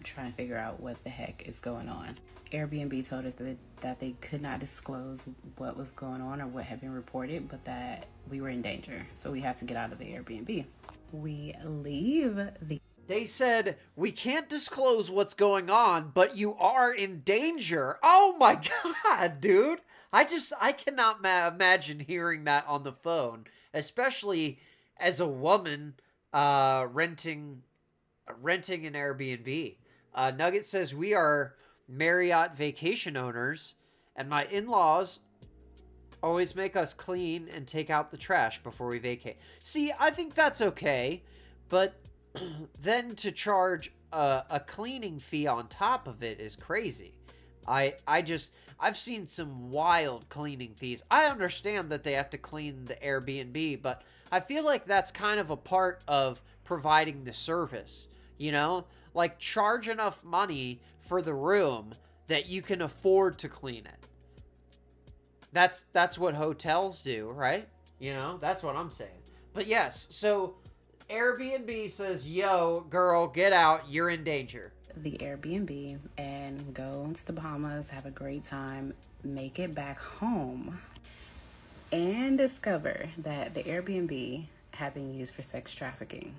trying to figure out what the heck is going on. Airbnb told us that they could not disclose what was going on or what had been reported, but that we were in danger. So we had to get out of the Airbnb. We leave the... They said, we can't disclose what's going on, but you are in danger. Oh my God, dude. I cannot imagine hearing that on the phone, especially as a woman renting an Airbnb. Nugget says, we are Marriott vacation owners, and my in-laws always make us clean and take out the trash before we vacate. See, I think that's okay, but then to charge a cleaning fee on top of it is crazy. I've seen some wild cleaning fees. I understand that they have to clean the Airbnb, but I feel like that's kind of a part of providing the service, you know? Like, charge enough money for the room that you can afford to clean it. That's what hotels do, right? You know, that's what I'm saying. But yes, so Airbnb says, yo, girl, get out. You're in danger. The Airbnb and go to the Bahamas, have a great time, make it back home, and discover that the Airbnb had been used for sex trafficking.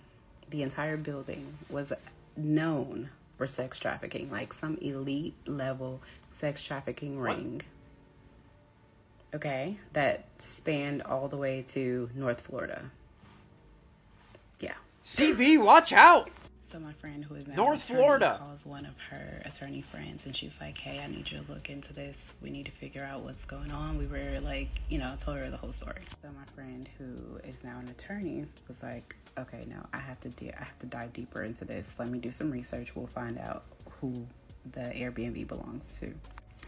The entire building was known for sex trafficking, like some elite level sex trafficking ring. Okay, that spanned all the way to North Florida. Yeah. CB, watch out! So my friend who is now North Florida calls one of her attorney friends, and she's like, hey, I need you to look into this. We need to figure out what's going on. We were like, I told her the whole story. So my friend who is now an attorney was like, okay, no, I have to dive deeper into this. Let me do some research. We'll find out who the Airbnb belongs to.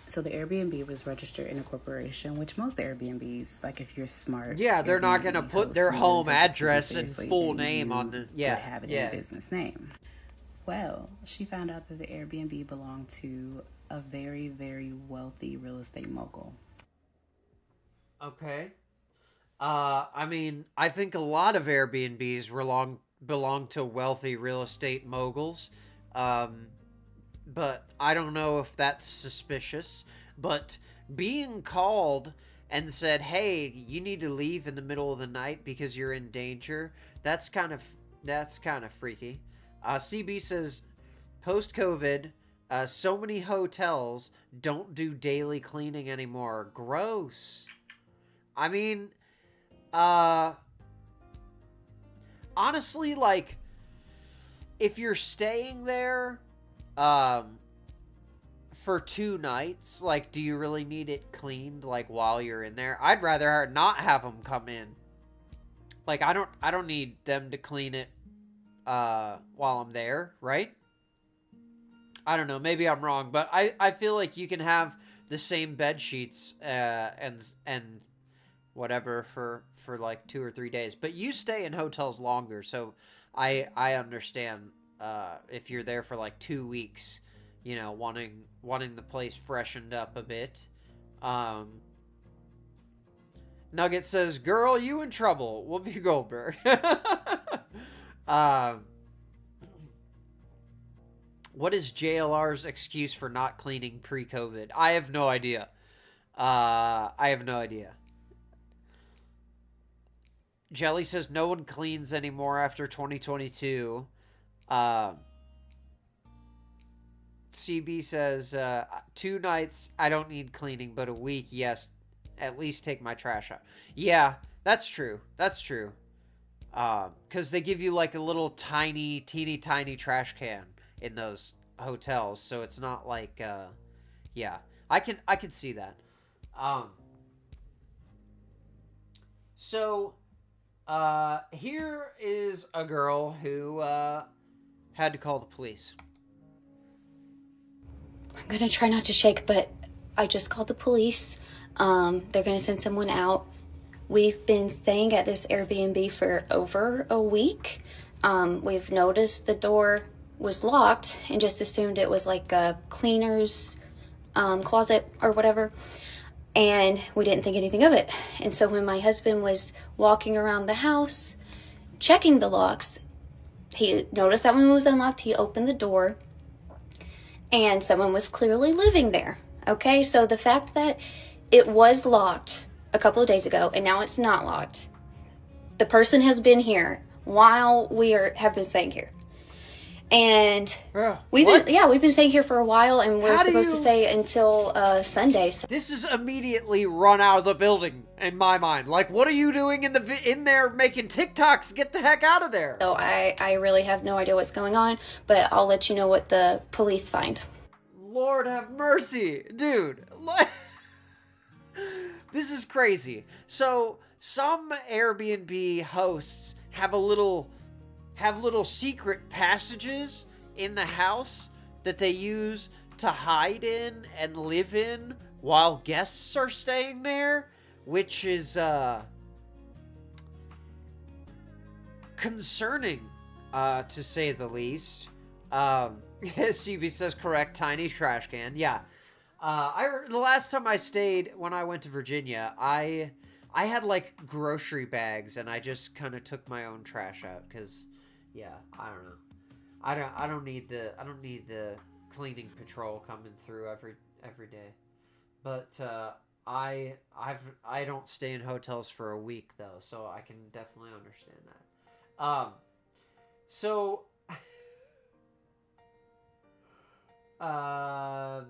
So the Airbnb was registered in a corporation, which most Airbnbs, like if you're smart, yeah, they're not going to put their home address and full name on the, would have it in a business name. Well, she found out that the Airbnb belonged to a very, very wealthy real estate mogul. Okay. I mean, I think a lot of Airbnbs belong to wealthy real estate moguls. But I don't know if that's suspicious. But being called and said, hey, you need to leave in the middle of the night because you're in danger, that's kind of freaky. CB says, post-COVID, so many hotels don't do daily cleaning anymore. Gross. I mean, honestly, like, if you're staying there for 2 nights, like, do you really need it cleaned, like, while you're in there? I'd rather not have them come in. Like, I don't need them to clean it while I'm there, right? I don't know, maybe I'm wrong, but I feel like you can have the same bed sheets and whatever for like 2 or 3 days, but you stay in hotels longer, so I understand if you're there for like 2 weeks, wanting the place freshened up a bit. Nugget says, girl, you in trouble. Whoopi Goldberg. What is JLR's excuse for not cleaning pre-COVID? I have no idea. Jelly says no one cleans anymore after 2022. CB says 2 nights, I don't need cleaning, but a week, yes, at least take my trash out. Yeah, that's true. Because they give you like a little teeny tiny trash can in those hotels, so it's not like yeah, I can see that. So here is a girl who had to call the police. I'm gonna try not to shake, but I just called the police. They're gonna send someone out. We've been staying at this Airbnb for over a week. We've noticed the door was locked and just assumed it was like a cleaner's closet or whatever. And we didn't think anything of it. And so when my husband was walking around the house, checking the locks, he noticed that when it was unlocked, he opened the door and someone was clearly living there. Okay, so the fact that it was locked a couple of days ago and now it's not locked, the person has been here while we have been staying here. And we've been staying here for a while, and we're supposed to stay until Sunday. This is immediately run out of the building in my mind. Like, what are you doing in there making TikToks? Get the heck out of there. So I really have no idea what's going on, but I'll let you know what the police find. Lord have mercy, dude. This is crazy. So some Airbnb hosts have little secret passages in the house that they use to hide in and live in while guests are staying there, which is concerning, to say the least. CB says correct, tiny trash can. Yeah. The last time I stayed, when I went to Virginia, I had like grocery bags, and I just kind of took my own trash out because, yeah, I don't know. I don't need the cleaning patrol coming through every day. But I don't stay in hotels for a week though, so I can definitely understand that. So oh,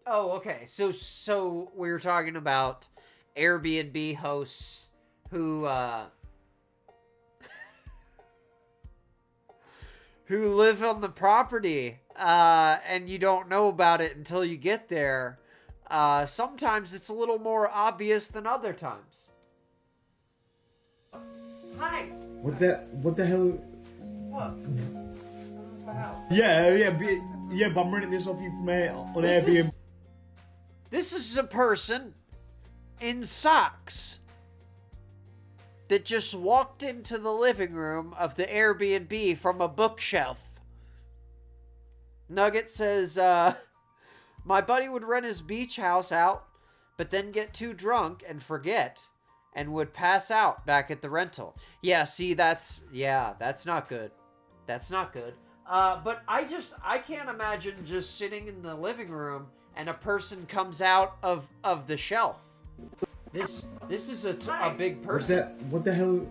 okay. So we were talking about Airbnb hosts who who live on the property, and you don't know about it until you get there. Sometimes it's a little more obvious than other times. Hi. What the hell? What? This is my house. Yeah, but I'm renting this off you from on Airbnb. This is a person in socks that just walked into the living room of the Airbnb from a bookshelf. Nugget says, my buddy would rent his beach house out, but then get too drunk and forget, and would pass out back at the rental. Yeah, see, that's not good. That's not good. But I can't imagine just sitting in the living room and a person comes out of the shelf. This is a big person. What the hell?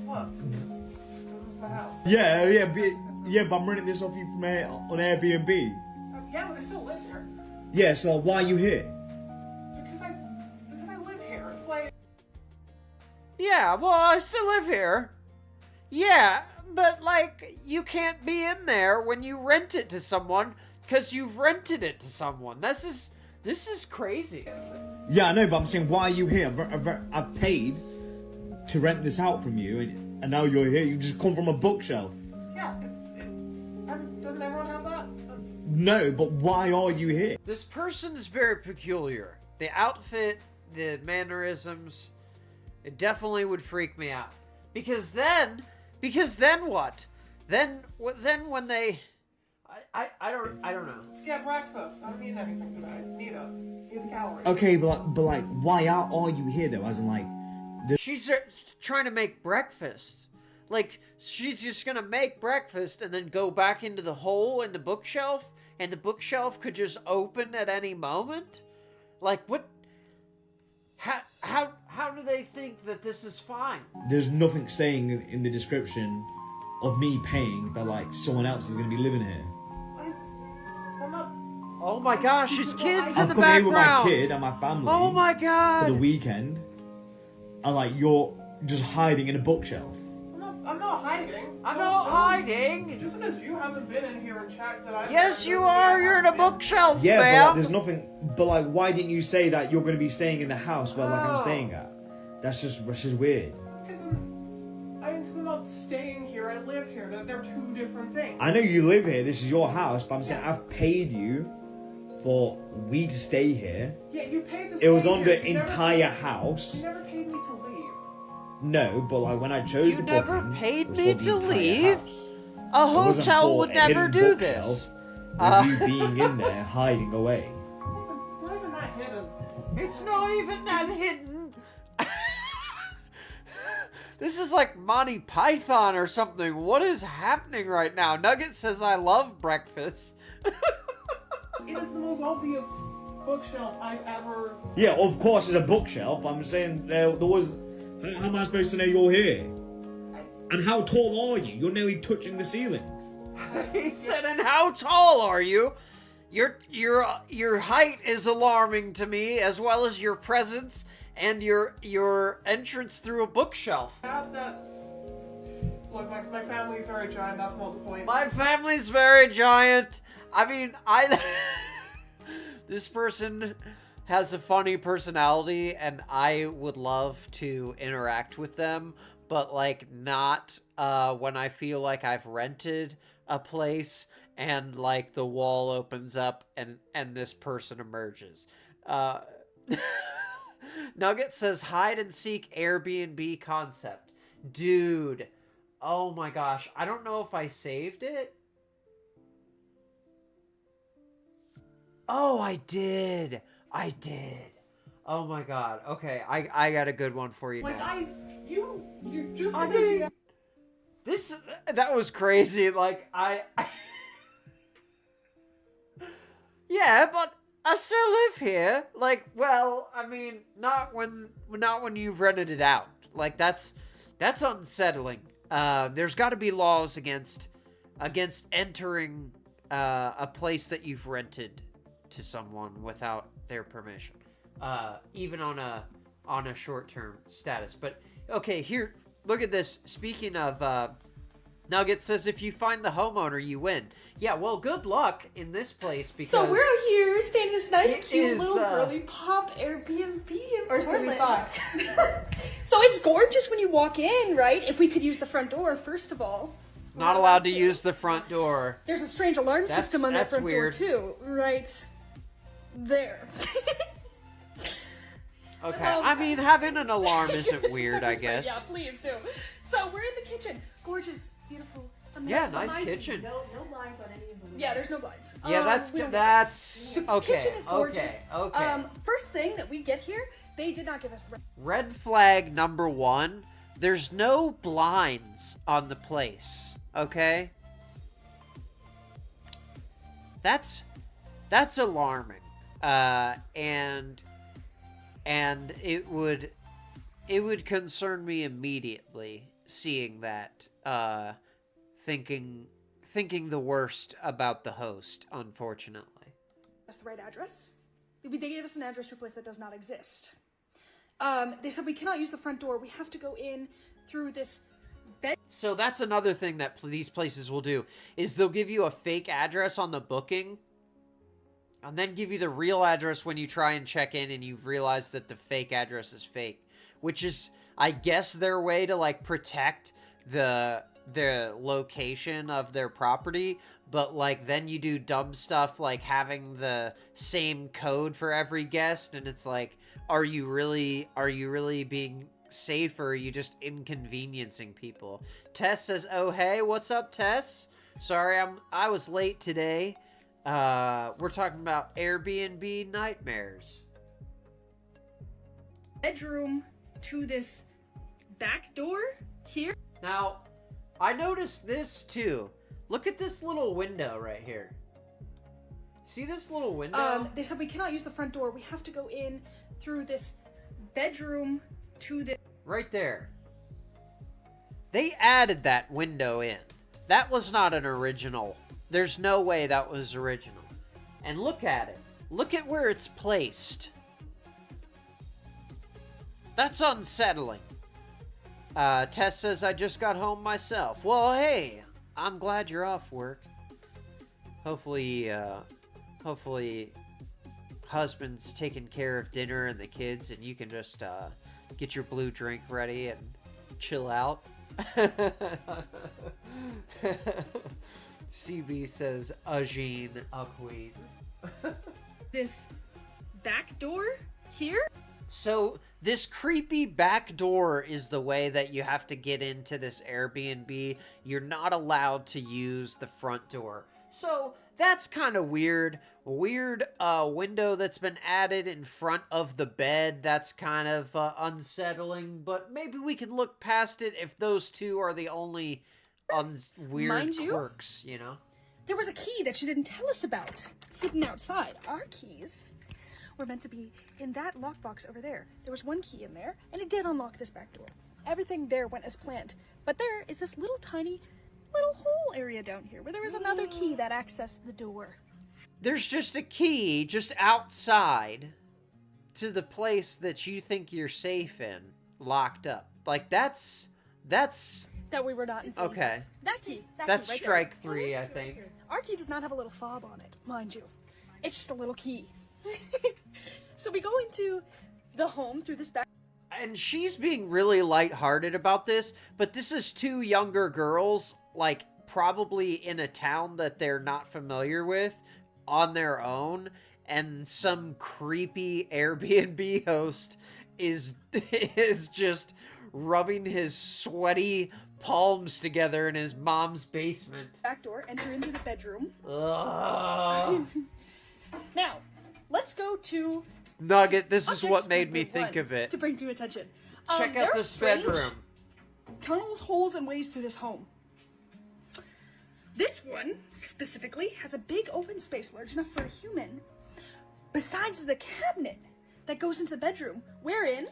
What? This is my house. Yeah, but I'm renting this off you from on Airbnb. Yeah, but I still live here. Yeah, so why are you here? Because I live here. It's like... Yeah, well, I still live here. Yeah, but, like, you can't be in there when you rent it to someone because you've rented it to someone. This is crazy. Yeah, I know, but I'm saying, why are you here? I've paid to rent this out from you, and now you're here. You just come from a bookshelf. Yeah, doesn't everyone have that? No, but why are you here? This person is very peculiar. The outfit, the mannerisms, it definitely would freak me out. Because then what? Then when they... I don't know. Let's get breakfast. I don't need anything today. Need the calories. Okay, but why are you here though? As in, like, she's trying to make breakfast. Like, she's just gonna make breakfast and then go back into the hole in the bookshelf, and the bookshelf could just open at any moment. Like, what? How do they think that this is fine? There's nothing saying in the description of me paying that like someone else is gonna be living here. Oh my gosh, his kids in the I've come here with my background. kid and my family. Oh my god. For the weekend, and like you're just hiding in a bookshelf. I'm not hiding. I'm not hiding. Just because you haven't been in here and checked that I... Yes, you are. You're in a bookshelf, Yeah, but ma'am. like, there's nothing. But like, why didn't you say that you're going to be staying in the house where like I'm staying at? That's just weird. Because I'm not staying here. I live here. They're two different things. I know you live here. This is your house, but I'm saying I've paid you for we to stay here. Yeah, you paid to stay It was here. on the You entire never house. You never paid me to leave. No, but like when I chose You the never booking, paid it was me for the to entire leave? house. A It wasn't hotel for would a never hidden do bookshelf this. With you being in there hiding away. It's not even that hidden. It's not even that hidden. This is like Monty Python or something. What is happening right now? Nugget says I love breakfast. It is the most obvious bookshelf I've ever... Yeah, of course it's a bookshelf. I'm saying there was... How am I supposed to know you're here? And how tall are you? You're nearly touching the ceiling. He said, and how tall are you? Your height is alarming to me, as well as your presence and your entrance through a bookshelf. Look, my family's very giant, that's not the point. My family's very giant. I mean, this person has a funny personality, and I would love to interact with them, but like not when I feel like I've rented a place and like the wall opens up and this person emerges. Nugget says hide and seek Airbnb concept. Dude, oh my gosh, I don't know if I saved it. Oh, I did. Oh my god. Okay, I got a good one for you Like, next. you just. I mean, that was crazy. Like, yeah, but I still live here. Like, well, I mean, not when you've rented it out. Like, that's unsettling. There's got to be laws against entering a place that you've rented to someone without their permission, even on a short-term status. But okay, here, look at this. Speaking of, Nugget says if you find the homeowner, you win. Yeah, well, good luck in this place because so we're out here staying in this nice, cute is, little girly pop Airbnb in Or so we Portland. thought. So it's gorgeous when you walk in, right? If we could use the front door, first of all. not allowed to use the front door. There's a strange alarm That's- system on that that's front weird. door too, right there. Okay, I mean, having an alarm isn't weird, I That's right, guess. Yeah, please do. So we're in the kitchen. Gorgeous, beautiful, amazing. Yeah, nice Mind you, kitchen. No blinds on any of the windows. Yeah, there's no blinds. Yeah, that's we don't that's get that. okay. Kitchen is gorgeous. Okay. First thing that we get here, they did not give us the Red flag number 1. There's no blinds on the place. Okay. That's alarming. And it would concern me immediately seeing that. Thinking the worst about the host, unfortunately. That's the right address. They gave us an address to a place that does not exist. They said we cannot use the front door. We have to go in through this bed. So that's another thing that these places will do, is they'll give you a fake address on the booking, and then give you the real address when you try and check in and you've realized that the fake address is fake. Which is, I guess, their way to, like, protect the location of their property, but like then you do dumb stuff like having the same code for every guest, and it's like, are you really being safe, or are you just inconveniencing people? Tess says, oh hey, what's up, Tess? Sorry, I was late today. We're talking about Airbnb nightmares. Bedroom to this back door here. Now, I noticed this too. Look at this little window right here. See this little window? They said we cannot use the front door. We have to go in through this bedroom to the... Right there. They added that window in. That was not an original. There's no way that was original. And look at it. Look at where it's placed. That's unsettling. Tess says, I just got home myself. Well, hey, I'm glad you're off work. Hopefully husband's taking care of dinner and the kids, and you can just get your blue drink ready and chill out. CB says, Ajeen, a queen. This back door here? So this creepy back door is the way that you have to get into this Airbnb. You're not allowed to use the front door. So that's kind of weird. Weird window that's been added in front of the bed. That's kind of unsettling. But maybe we can look past it if those two are the only weird Mind you, quirks, you know? There was a key that she didn't tell us about, hidden outside. Our keys were meant to be in that lockbox over there. There was one key in there, and it did unlock this back door. Everything there went as planned. But there is this little tiny little hole area down here where there was another key that accessed the door. There's just a key just outside to the place that you think you're safe in, locked up. Like, that's... That we were not informed. Okay. That key. That's key right strike there. 3, I think. Our key does not have a little fob on it, mind you. It's just a little key. So we go into the home through this back. And she's being really lighthearted about this, but this is two younger girls, like, probably in a town that they're not familiar with, on their own, and some creepy Airbnb host is just rubbing his sweaty palms together in his mom's basement. Back door, enter into the bedroom. Ugh. Now, let's go to Nugget, this is what made me think of it. to bring to your attention. Check there out are this strange bedroom. Tunnels, holes, and ways through this home. This one, specifically, has a big open space large enough for a human, besides the cabinet that goes into the bedroom, wherein...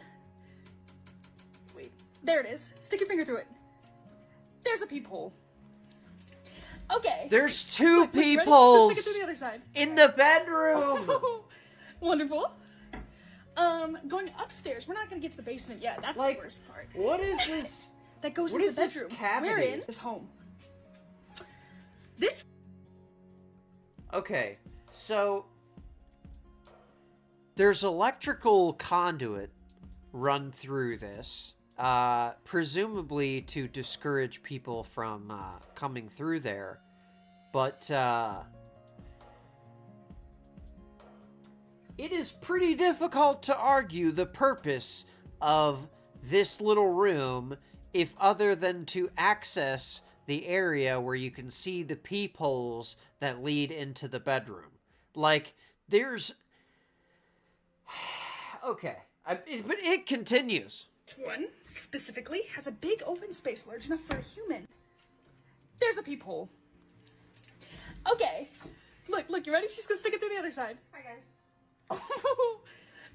Wait, there it is. Stick your finger through it. There's a peephole. Okay. There's two Look, ready? peepholes Just stick it through the other side. in the bedroom. Wonderful. Going upstairs. We're not gonna get to the basement yet. That's the worst part. What is this? That goes What into is the this bedroom. cavity? Wherein is home. This. Okay, so there's electrical conduit run through this, presumably to discourage people from coming through there, but it is pretty difficult to argue the purpose of this little room if other than to access the area where you can see the peepholes that lead into the bedroom. Like, there's... Okay, but it continues. This one, specifically, has a big open space large enough for a human. There's a peephole. Okay. Look, you ready? She's gonna stick it through the other side. Hi, guys.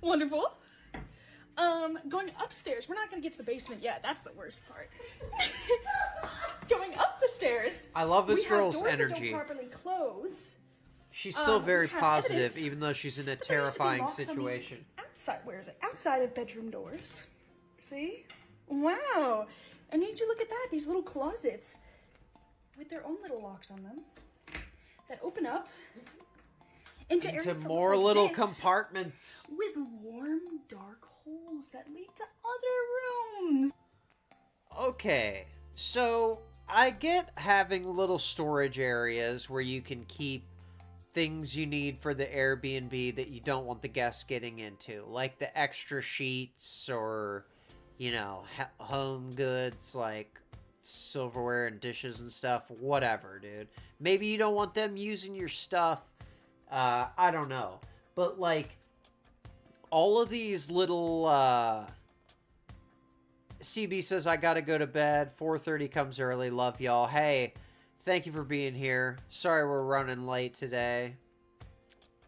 Wonderful. Going upstairs. We're not gonna get to the basement yet. That's the worst part. Going up the stairs. I love this girl's doors energy. That don't properly close. She's still very we have positive, evidence even though she's in a that there used to be terrifying locks on the situation. Outside, where is it? Outside of bedroom doors. See? Wow. And need you look at that? These little closets with their own little locks on them that open up into areas that more look like little this, compartments. with warm, dark holes that lead to other rooms. Okay, so I get having little storage areas where you can keep things you need for the Airbnb that you don't want the guests getting into, like the extra sheets or, you know, home goods like silverware and dishes and stuff, whatever, dude. Maybe you don't want them using your stuff, I don't know. But, like, all of these little, CB says, I gotta go to bed, 4:30 comes early, love y'all. Hey, thank you for being here. Sorry we're running late today.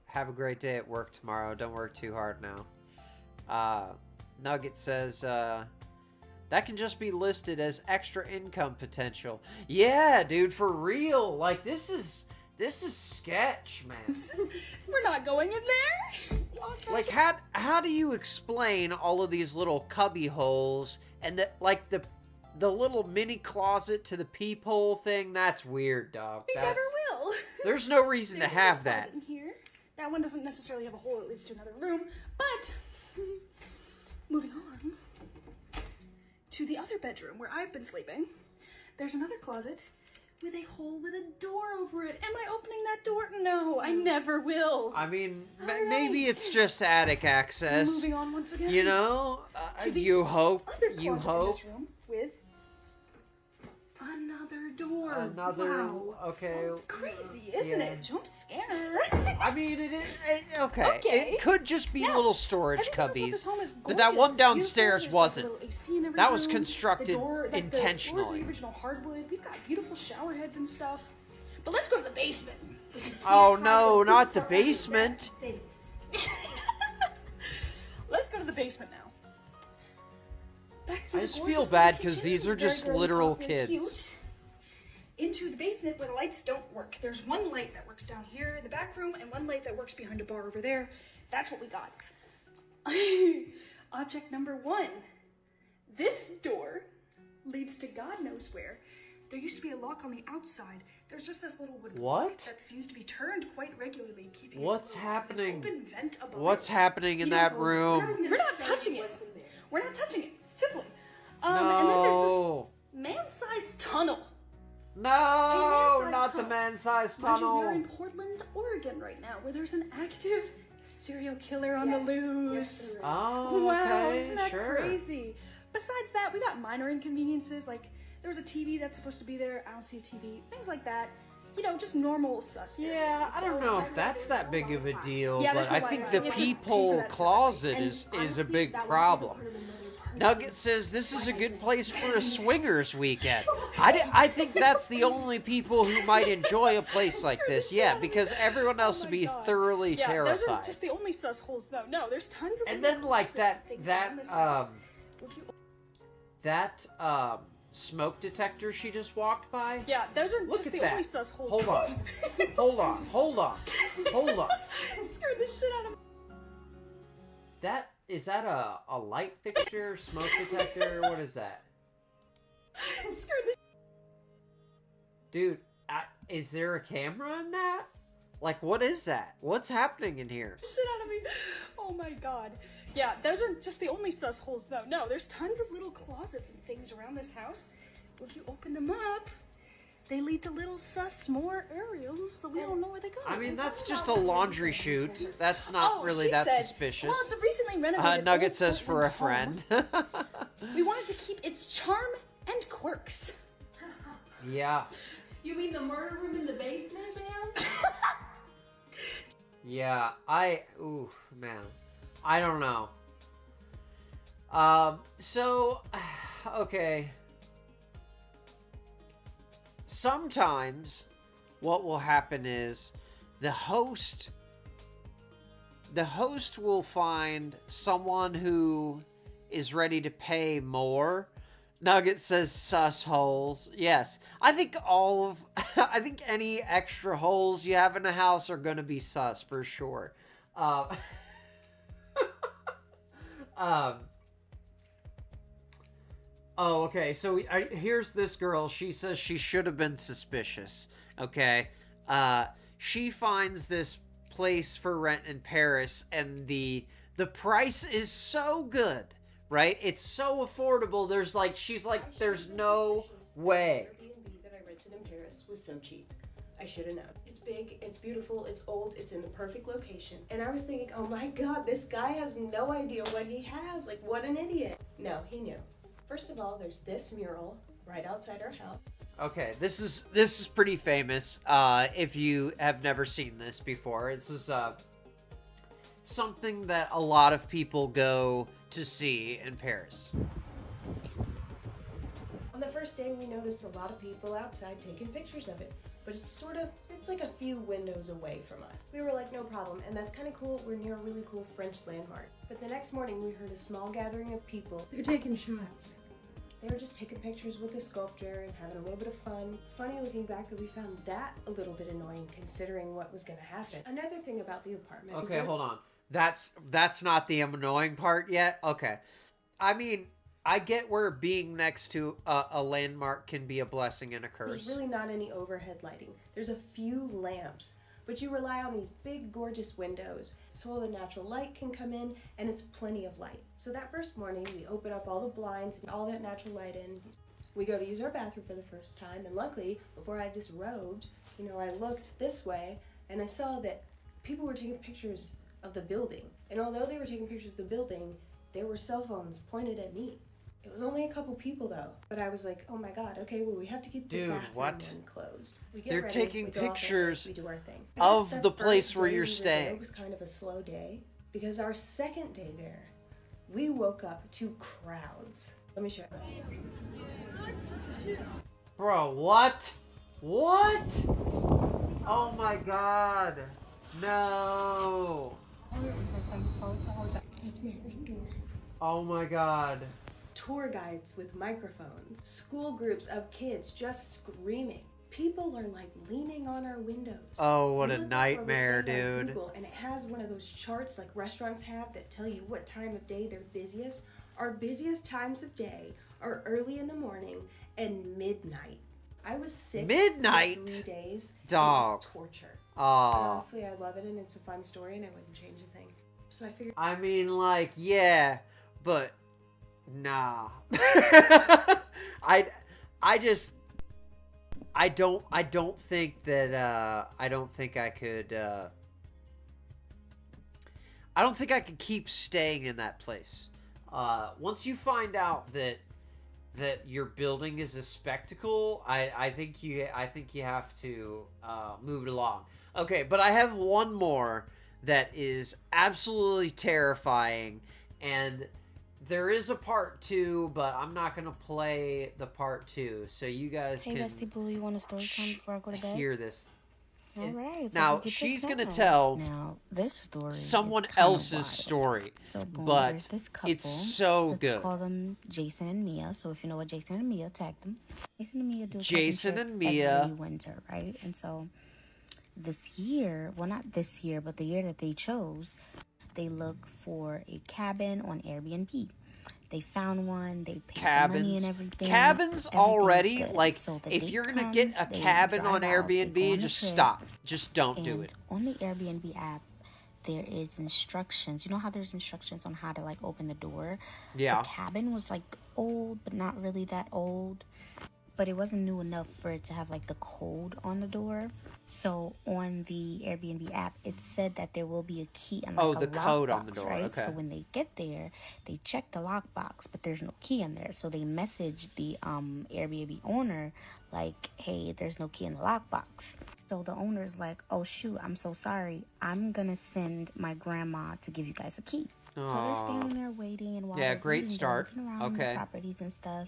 Have a great day at work tomorrow. Don't work too hard now. Nugget says, that can just be listed as extra income potential. Yeah, dude, for real. Like, this is sketch, man. We're not going in there. Like, how do you explain all of these little cubby holes and the little mini closet to the peephole thing? That's weird, dog. We never will. There's no reason to have that. In here. That one doesn't necessarily have a hole that leads to another room, but moving on to the other bedroom where I've been sleeping, there's another closet with a hole with a door over it. Am I opening that door? No, I never will. I mean, maybe it's just attic access. Moving on once again. You know, you hope. You hope. In this room with another door. Another. Wow. Okay. Crazy, isn't it? Jump scare. I mean, it is. Okay. Okay. It could just be Now, little storage everything else about cubbies. this home is But that gorgeous. one It's downstairs beautiful. There's, like, wasn't. a little AC in every That was room. constructed The door, like, The intentionally. floors are the original hardwood. We've got beautiful shower heads and stuff. But let's go to the basement. Oh no, not the basement. Let's go to the basement now. Back to I the just feel gorgeous bad little because kitchen. these are Very just girly literal pop, very kids. cute. Into the basement where the lights don't work. There's one light that works down here in the back room and one light that works behind a bar over there. That's what we got. Object number one. This door leads to God knows where. there used to be a lock on the outside. There's just this little wooden What? lock that seems to be turned quite regularly, keeping What's it closed, and an happening? open vent above What's it. happening in that room? We're not touching it. We're not touching it. Simply. And then there's No. this man-sized tunnel. No, man-sized not the tunnel. man-sized Mind you, we're tunnel. in Portland, Oregon right now, where there's an active serial killer on the loose. Oh, Wow, okay, isn't that sure. crazy? Besides that, we got minor inconveniences, like there was a TV that's supposed to be there, I don't see a TV, things like that. You know, just normal sus. Yeah, I don't know if that's that big of a deal, Yeah, but there's no I light think on. the You have to pay for peephole that closet separately. is And a honestly, big that was problem. part of the murder part. Nugget says this is a good place for a swingers weekend. I think that's the only people who might enjoy a place like this. Yeah, because everyone else would be thoroughly Yeah, those are terrified. just the only sus holes, though. No, there's tons of. And little then like closets and things around this house. that smoke detector she just walked by. Yeah, those are Look just at the that. only sus holes. Hold on. Hold on. Hold on. Hold on. Scared the shit out of me. Is that a light fixture, smoke detector? What is that? Scared the Dude, is there a camera in that? Like, what is that? What's happening in here? shit out of me. Oh my god. Yeah, those are just the only sus holes, though. No, there's tons of little closets and things around this house. If you open them up, they lead to little sus more areas that we don't know where they go. I mean, that's just a laundry chute. That's not really she that said, suspicious. Well, it's a recently renovated Nugget old says for a Portland friend. home. We wanted to keep its charm and quirks. Yeah. You mean the murder room in the basement, man? Yeah, ooh, man. I don't know. So, okay. Sometimes what will happen is the host will find someone who is ready to pay more. Nugget says sus holes. Yes. I think I think any extra holes you have in a house are going to be sus for sure. Oh, okay. So here's this girl. She says she should have been suspicious. Okay. She finds this place for rent in Paris, and the price is so good, right? It's so affordable. She's like, there's no way. Airbnb that I rented in Paris was so cheap. I should have known. It's big, it's beautiful, it's old, it's in the perfect location. And I was thinking, oh my god, this guy has no idea what he has. Like, what an idiot. No, he knew. First of all, there's this mural right outside our house. Okay, this is pretty famous. If you have never seen this before, this is something that a lot of people go to see in Paris. On the first day, we noticed a lot of people outside taking pictures of it, but it's like a few windows away from us. We were like, no problem, and that's kind of cool. We're near a really cool French landmark. But the next morning, we heard a small gathering of people. They're taking shots. They were just taking pictures with the sculpture and having a little bit of fun. It's funny looking back that we found that a little bit annoying considering what was gonna happen. Another thing about the apartment. Okay, hold on. That's not the annoying part yet? Okay. I mean, I get where being next to a landmark can be a blessing and a curse. There's really not any overhead lighting. There's a few lamps, but you rely on these big, gorgeous windows so all the natural light can come in, and it's plenty of light. So that first morning, we open up all the blinds and all that natural light in. We go to use our bathroom for the first time, and luckily, before I disrobed, I looked this way, and I saw that people were taking pictures of the building. And although they were taking pictures of the building, there were cell phones pointed at me. It was only a couple people though, but I was like, oh my god, okay, well we have to get the bathroom one closed. We get They're ready, taking we go off pictures we do our thing. of the place where First day you're we were staying. there was kind of a slow day because our second day there, we woke up to crowds. Let me show you. Bro, what? What? Oh my god. No. Oh my god. Tour guides with microphones, school groups of kids just screaming. People are like leaning on our windows. Oh, what We a looked up where we're nightmare, staying on dude. Google, and it has one of those charts like restaurants have that tell you what time of day they're busiest. Our busiest times of day are early in the morning and midnight. I was sick Midnight? for 3 days. Dog. It was torture. Aw. But honestly, I love it and it's a fun story and I wouldn't change a thing. So I figured. I mean, like, yeah, but nah. I don't think that I don't think I could keep staying in that place. Once you find out that your building is a spectacle, I think you have to move it along. Okay, but I have one more that is absolutely terrifying, and there is a part 2, but I'm not gonna play the part 2, so you guys Hey, can Bestie Boo, you want a story time before I go to bed? hear this. All right. Now she's gonna tell now this story someone is kinda else's wild. story, So boom, but there's this couple. it's so Let's good. call them Jason and Mia. So if you know what Jason and Mia, tag them. Jason and Mia do a Jason camping and trip Mia. every winter, right? And so this year, well, not this year, but the year that they chose, they look for a cabin on Airbnb. They found one. They paid the money and everything. Cabins Everything's already, good. like, So the if date you're gonna comes, get a they cabin on drive out, they go Airbnb, on the just trip, stop. Just don't do and it. on the Airbnb app, there is instructions. You know how there's instructions on how to like open the door? Yeah. The cabin was like old, but not really that old. But it wasn't new enough for it to have like the code on the door. So on the Airbnb app, it said that there will be a key and like the code on the lockbox, door, right? okay. So when they get there, they check the lockbox, but there's no key in there. So they message the Airbnb owner like, "Hey, there's no key in the lockbox." So the owner's like, "Oh shoot, I'm so sorry. I'm gonna send my grandma to give you guys a key." So they're standing there waiting, and while Yeah, they're great waiting, start. they're looking around Okay. the properties and stuff.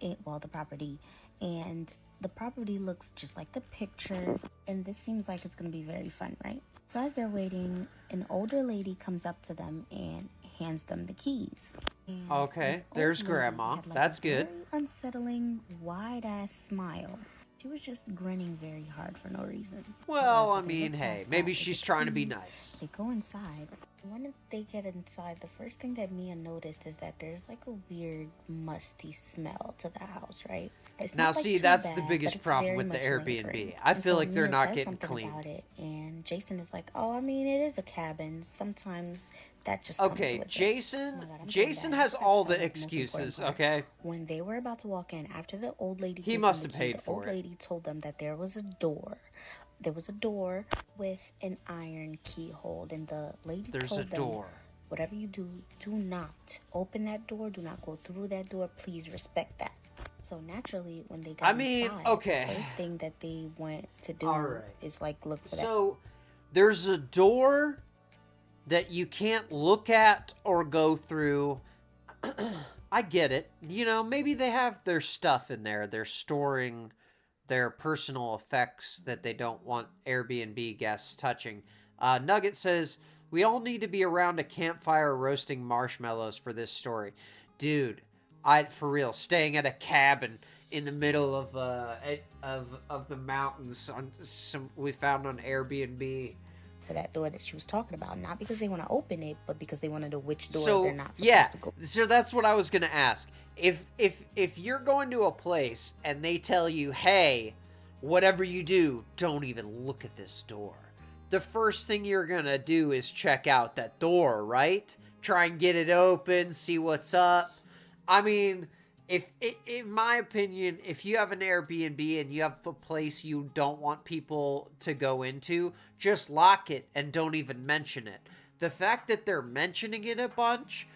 The property. And the property looks just like the picture, and this seems like it's going to be very fun, right? So as they're waiting, an older lady comes up to them and hands them the keys. And Okay, this old there's lady Grandma. had, like, That's a good. very unsettling, wide-ass smile. She was just grinning very hard for no reason. Well, However, I they mean, look hey, past maybe that, they she's get the trying to be keys, nice. They go inside. When they get inside, the first thing that Mia noticed is that there's like a weird, musty smell to the house, right? It's Now, not, like, see, too that's the bad, biggest but it's problem very with the much Airbnb. lingering. I And feel so like they're Mia not says getting something cleaned. about it, and Jason is like, "Oh, I mean, it is a cabin. Sometimes that just comes Okay, with it." Jason. Oh my God, I'm going Jason back. has That's all like the the most important excuses. part. Okay. When they were about to walk in, after the old lady He gave must them have the key, paid the for old it. lady told them that there was a door. There was a door with an iron keyhole, and the lady There's told a them, door. "Whatever you do, do not open that door. Do not go through that door. Please respect that." So naturally, when they got inside, okay. the first thing that they went to do Alright. is like look for that. So, there's a door that you can't look at or go through. I get it. You know, maybe they have their stuff in there. They're storing their personal effects that they don't want Airbnb guests touching. Nugget says, "We all need to be around a campfire roasting marshmallows for this story." Dude, for real, staying at a cabin in the middle of the mountains we found on Airbnb. For that door that she was talking about, not because they want to open it, but because they want to know which door So they're not supposed yeah, to go. so that's what I was gonna ask. If you're going to a place and they tell you, "Hey, whatever you do, don't even look at this door," the first thing you're gonna do is check out that door, right? Try and get it open, see what's up. I mean, in my opinion, if you have an Airbnb and you have a place you don't want people to go into, just lock it and don't even mention it. The fact that they're mentioning it a bunch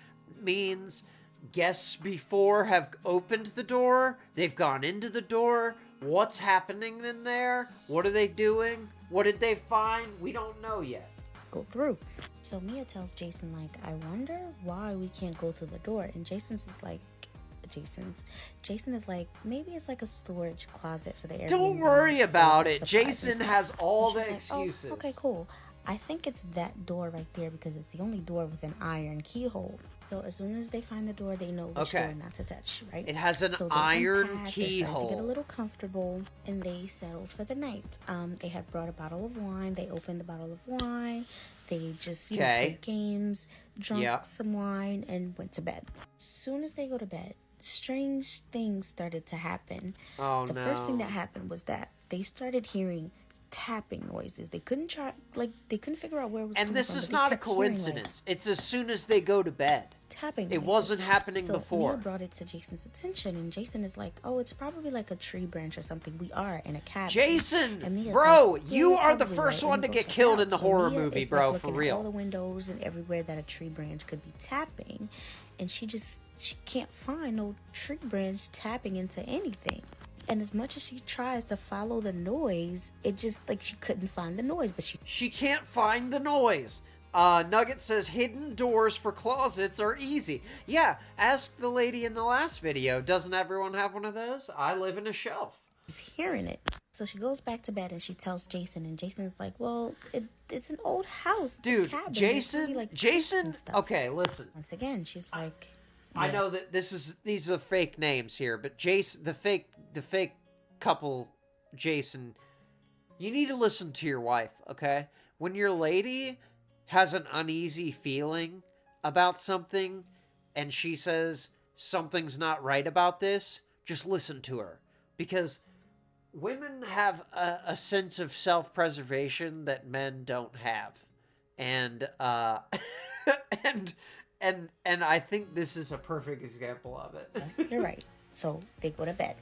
means guests before have opened the door, they've gone into the door. What's happening in there? What are they doing? What did they find? We don't know yet. Go through. So Mia tells Jason, like, "I wonder why we can't go through the door." And Jason is like, "Maybe it's like a storage closet for the Airbnb." Don't worry about it. supplies Jason and stuff." has all And the she's like, excuses. "Oh, okay, cool. I think it's that door right there because it's the only door with an iron keyhole." So as soon as they find the door, they know which door not to touch, right? It has an So they iron unpack, they're starting to get a keyhole. little comfortable, and they settled for the night. They had brought a bottle of wine. They opened the bottle of wine. They just played games, drank some wine, and went to bed. Soon as they go to bed, strange things started to happen. Oh, the first thing that happened was that they started hearing tapping noises. They couldn't figure out where it was coming from. And this is not a coincidence. It's as soon as they go to bed. Tapping It noises. wasn't happening before. Mia brought it to Jason's attention, and Jason is like, "Oh, it's probably like a tree branch or something. We are in a cabin." Jason, and Mia's bro, like, you "Yeah, are the probably first right. one Let to me go get check killed it in the out." So horror Mia movie, is, bro, like, for looking at real. all the windows and everywhere that a tree branch could be tapping, and she can't find no tree branch tapping into anything. And as much as she tries to follow the noise, it just, like, she couldn't find the noise, but she can't find the noise. Nugget says hidden doors for closets are easy. Yeah, ask the lady in the last video. Doesn't everyone have one of those? I live in a shelf. She's hearing it. So she goes back to bed and she tells Jason, and Jason's like, "Well, it's an old house. It's Dude, a cabin. Jason, okay, listen. Once again, she's like, I know that these are fake names here, but Jason, the fake couple, Jason, you need to listen to your wife, okay? When your lady has an uneasy feeling about something and she says something's not right about this, just listen to her. Because women have a sense of self-preservation that men don't have. And, and I think this is a perfect example of it. You're right. So they go to bed.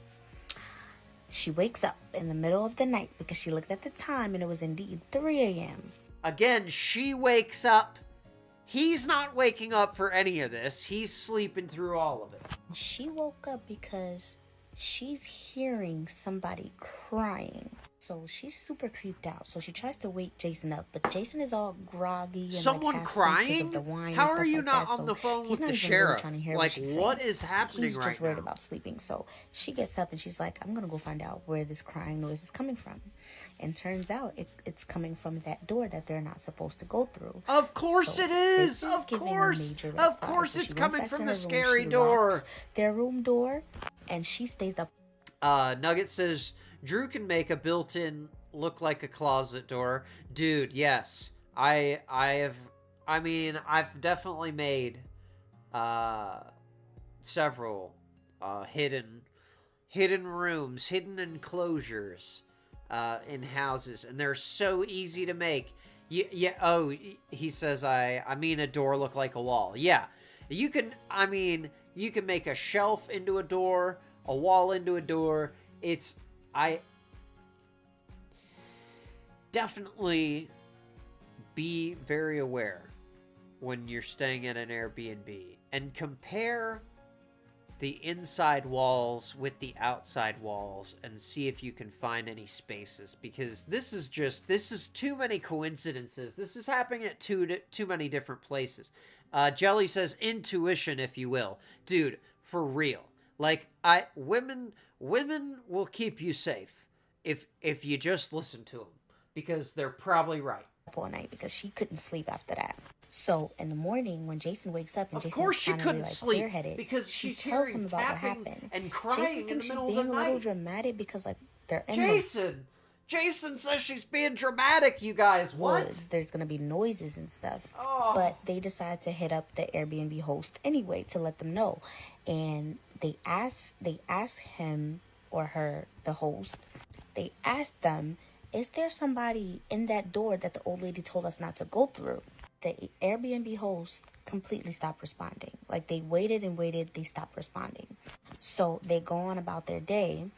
She wakes up in the middle of the night because she looked at the time and it was indeed 3 a.m. Again, she wakes up. He's not waking up for any of this. He's sleeping through all of it. She woke up because she's hearing somebody crying. So she's super creeped out. So she tries to wake Jason up, but Jason is all groggy and someone like crying? of the wine. How and are you like not that. on So the phone he's with not the even sheriff? really trying to hear Like, she's what saying. is happening He's right just worried now? about sleeping. So she gets up and she's like, "I'm gonna go find out where this crying noise is coming from." And turns out it's coming from that door that they're not supposed to go through. Of course it is. Of course it's coming from the scary door. Their room door, and she stays up. Nugget says Drew can make a built-in look like a closet door. Dude, yes. I've definitely made several hidden rooms, hidden enclosures in houses, and they're so easy to make. He says I mean a door look like a wall. Yeah. You can make a shelf into a door, a wall into a door. Definitely be very aware when you're staying at an Airbnb and compare the inside walls with the outside walls and see if you can find any spaces, because this is too many coincidences. This is happening at too many different places. Jelly says intuition, if you will. Dude, for real. Like, women will keep you safe if you just listen to them, because they're probably right. All night because she couldn't sleep after that. So in the morning when Jason wakes up and Of Jason's course she finally, couldn't like, sleep clear-headed, because she she's tells hearing him about what tapping happened. and crying Jason in the thinks she's middle of being the a little night. dramatic because, like, they're in Jason says she's being dramatic, you guys. the What? woods. There's gonna be noises and stuff. Oh. But they decide to hit up the Airbnb host anyway to let them know. And they ask him or her, the host, they asked them, "Is there somebody in that door that the old lady told us not to go through?" The Airbnb host completely stopped responding. Like, they waited and waited, they stopped responding. So they go on about their day,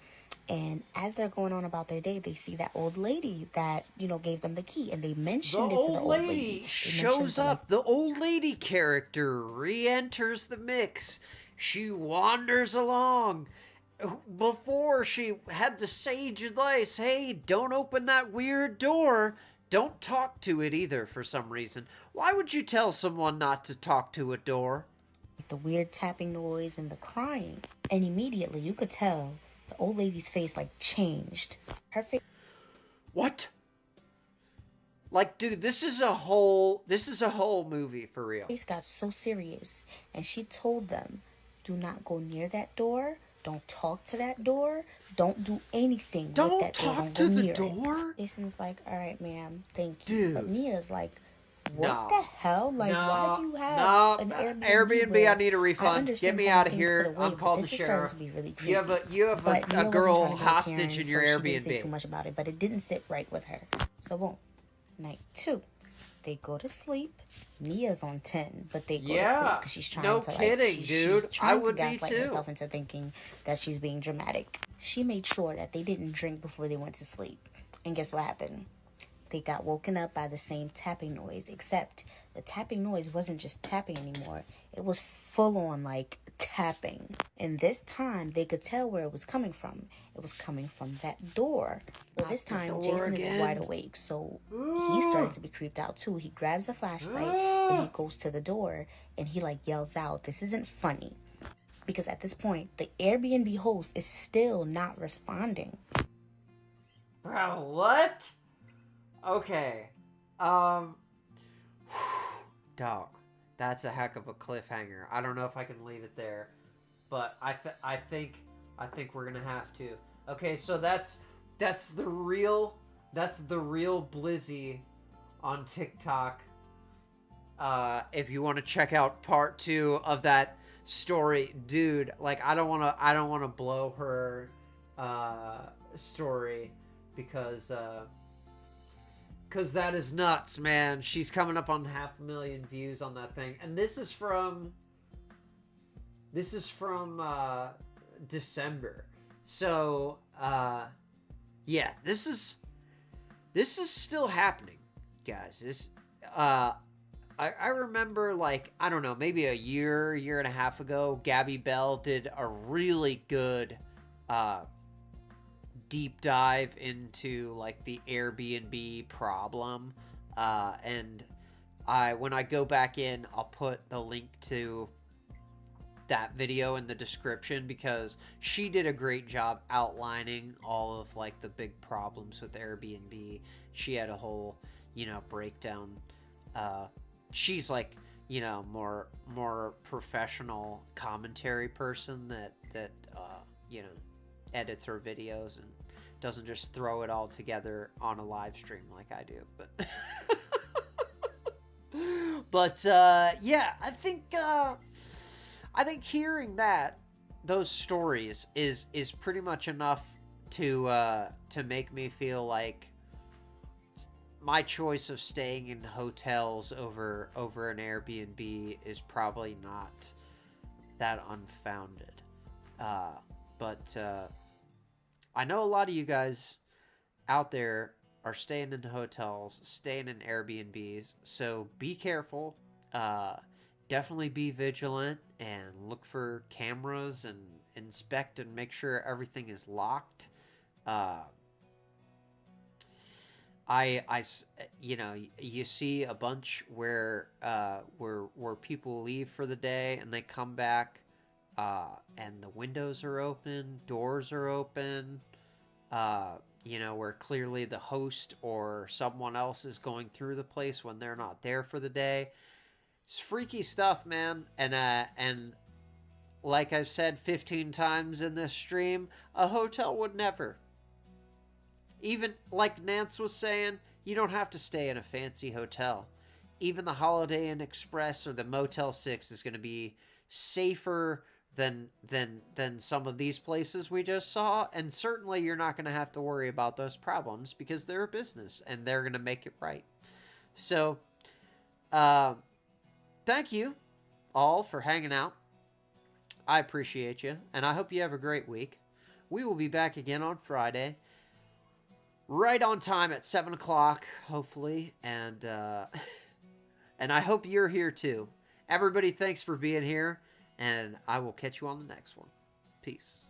and as they're going on about their day, they see that old lady that, gave them the key, and they mentioned it to the old lady. They shows up. The old lady character re-enters the mix. She wanders along. Before, she had the sage advice, hey, don't open that weird door. Don't talk to it either, for some reason. Why would you tell someone not to talk to a door? The weird tapping noise and the crying. And immediately, you could tell the old lady's face, like, changed. Her face... What? Like, dude, this is a whole movie, for real. Her face got so serious, and she told them, do not go near that door. Don't talk to that door. Don't do anything with that door. Don't talk to the door? Jason's like, all right, ma'am, thank you. Dude. But Mia's like, What the hell? Like, why do you have an Airbnb? I need a refund. Get me out of here. I'm calling the this is sheriff. starting to be really creepy. You have But a Mia wasn't girl trying to get hostage Karen, in your so she didn't say Airbnb. too much about it, but it didn't sit right with her. So boom. Night 2. They go to sleep. Mia's on 10, but they go to sleep because she's trying no to kidding, dude. She's trying I would to be gaslight too. herself into thinking that she's being dramatic. She made sure that they didn't drink before they went to sleep. And guess what happened? They got woken up by the same tapping noise, except the tapping noise wasn't just tapping anymore. It was full on like tapping. And this time they could tell where it was coming from. It was coming from that door. So this time Jason is wide awake. So he started to be creeped out too. He grabs a flashlight and he goes to the door and he like yells out, "This isn't funny." Because at this point, the Airbnb host is still not responding. Bro, what? Okay. Dog. That's a heck of a cliffhanger. I don't know if I can leave it there, but I think we're gonna have to. Okay, so that's the real Blizzy on TikTok. If you want to check out part 2 of that story, dude. Like, I don't want to blow her story because that is nuts, man. She's coming up on 500,000 views on that thing, and this is from December. So yeah, this is still happening, guys. This I remember, like, I don't know, maybe a year and a half ago, Gabby Bell did a really good deep dive into like the Airbnb problem, and when I go back in, I'll put the link to that video in the description, because she did a great job outlining all of like the big problems with Airbnb. She had a whole, breakdown. She's like, more professional commentary person that edits her videos and doesn't just throw it all together on a live stream like I do. But yeah, I think hearing those stories is pretty much enough to make me feel like my choice of staying in hotels over an Airbnb is probably not that unfounded. But I know a lot of you guys out there are staying in hotels, staying in Airbnbs, so be careful. Definitely be vigilant and look for cameras and inspect and make sure everything is locked. You see a bunch where people leave for the day and they come back, and the windows are open, doors are open, where clearly the host or someone else is going through the place when they're not there for the day. It's freaky stuff, man. And like I've said 15 times in this stream, a hotel would never. Even like Nance was saying, you don't have to stay in a fancy hotel. Even the Holiday Inn Express or the Motel 6 is going to be safer than some of these places we just saw, and certainly you're not going to have to worry about those problems because they're a business and they're going to make it right. So, thank you all for hanging out. I appreciate you, and I hope you have a great week. We will be back again on Friday, right on time at 7 o'clock, hopefully, and I hope you're here too. Everybody, thanks for being here, and I will catch you on the next one. Peace.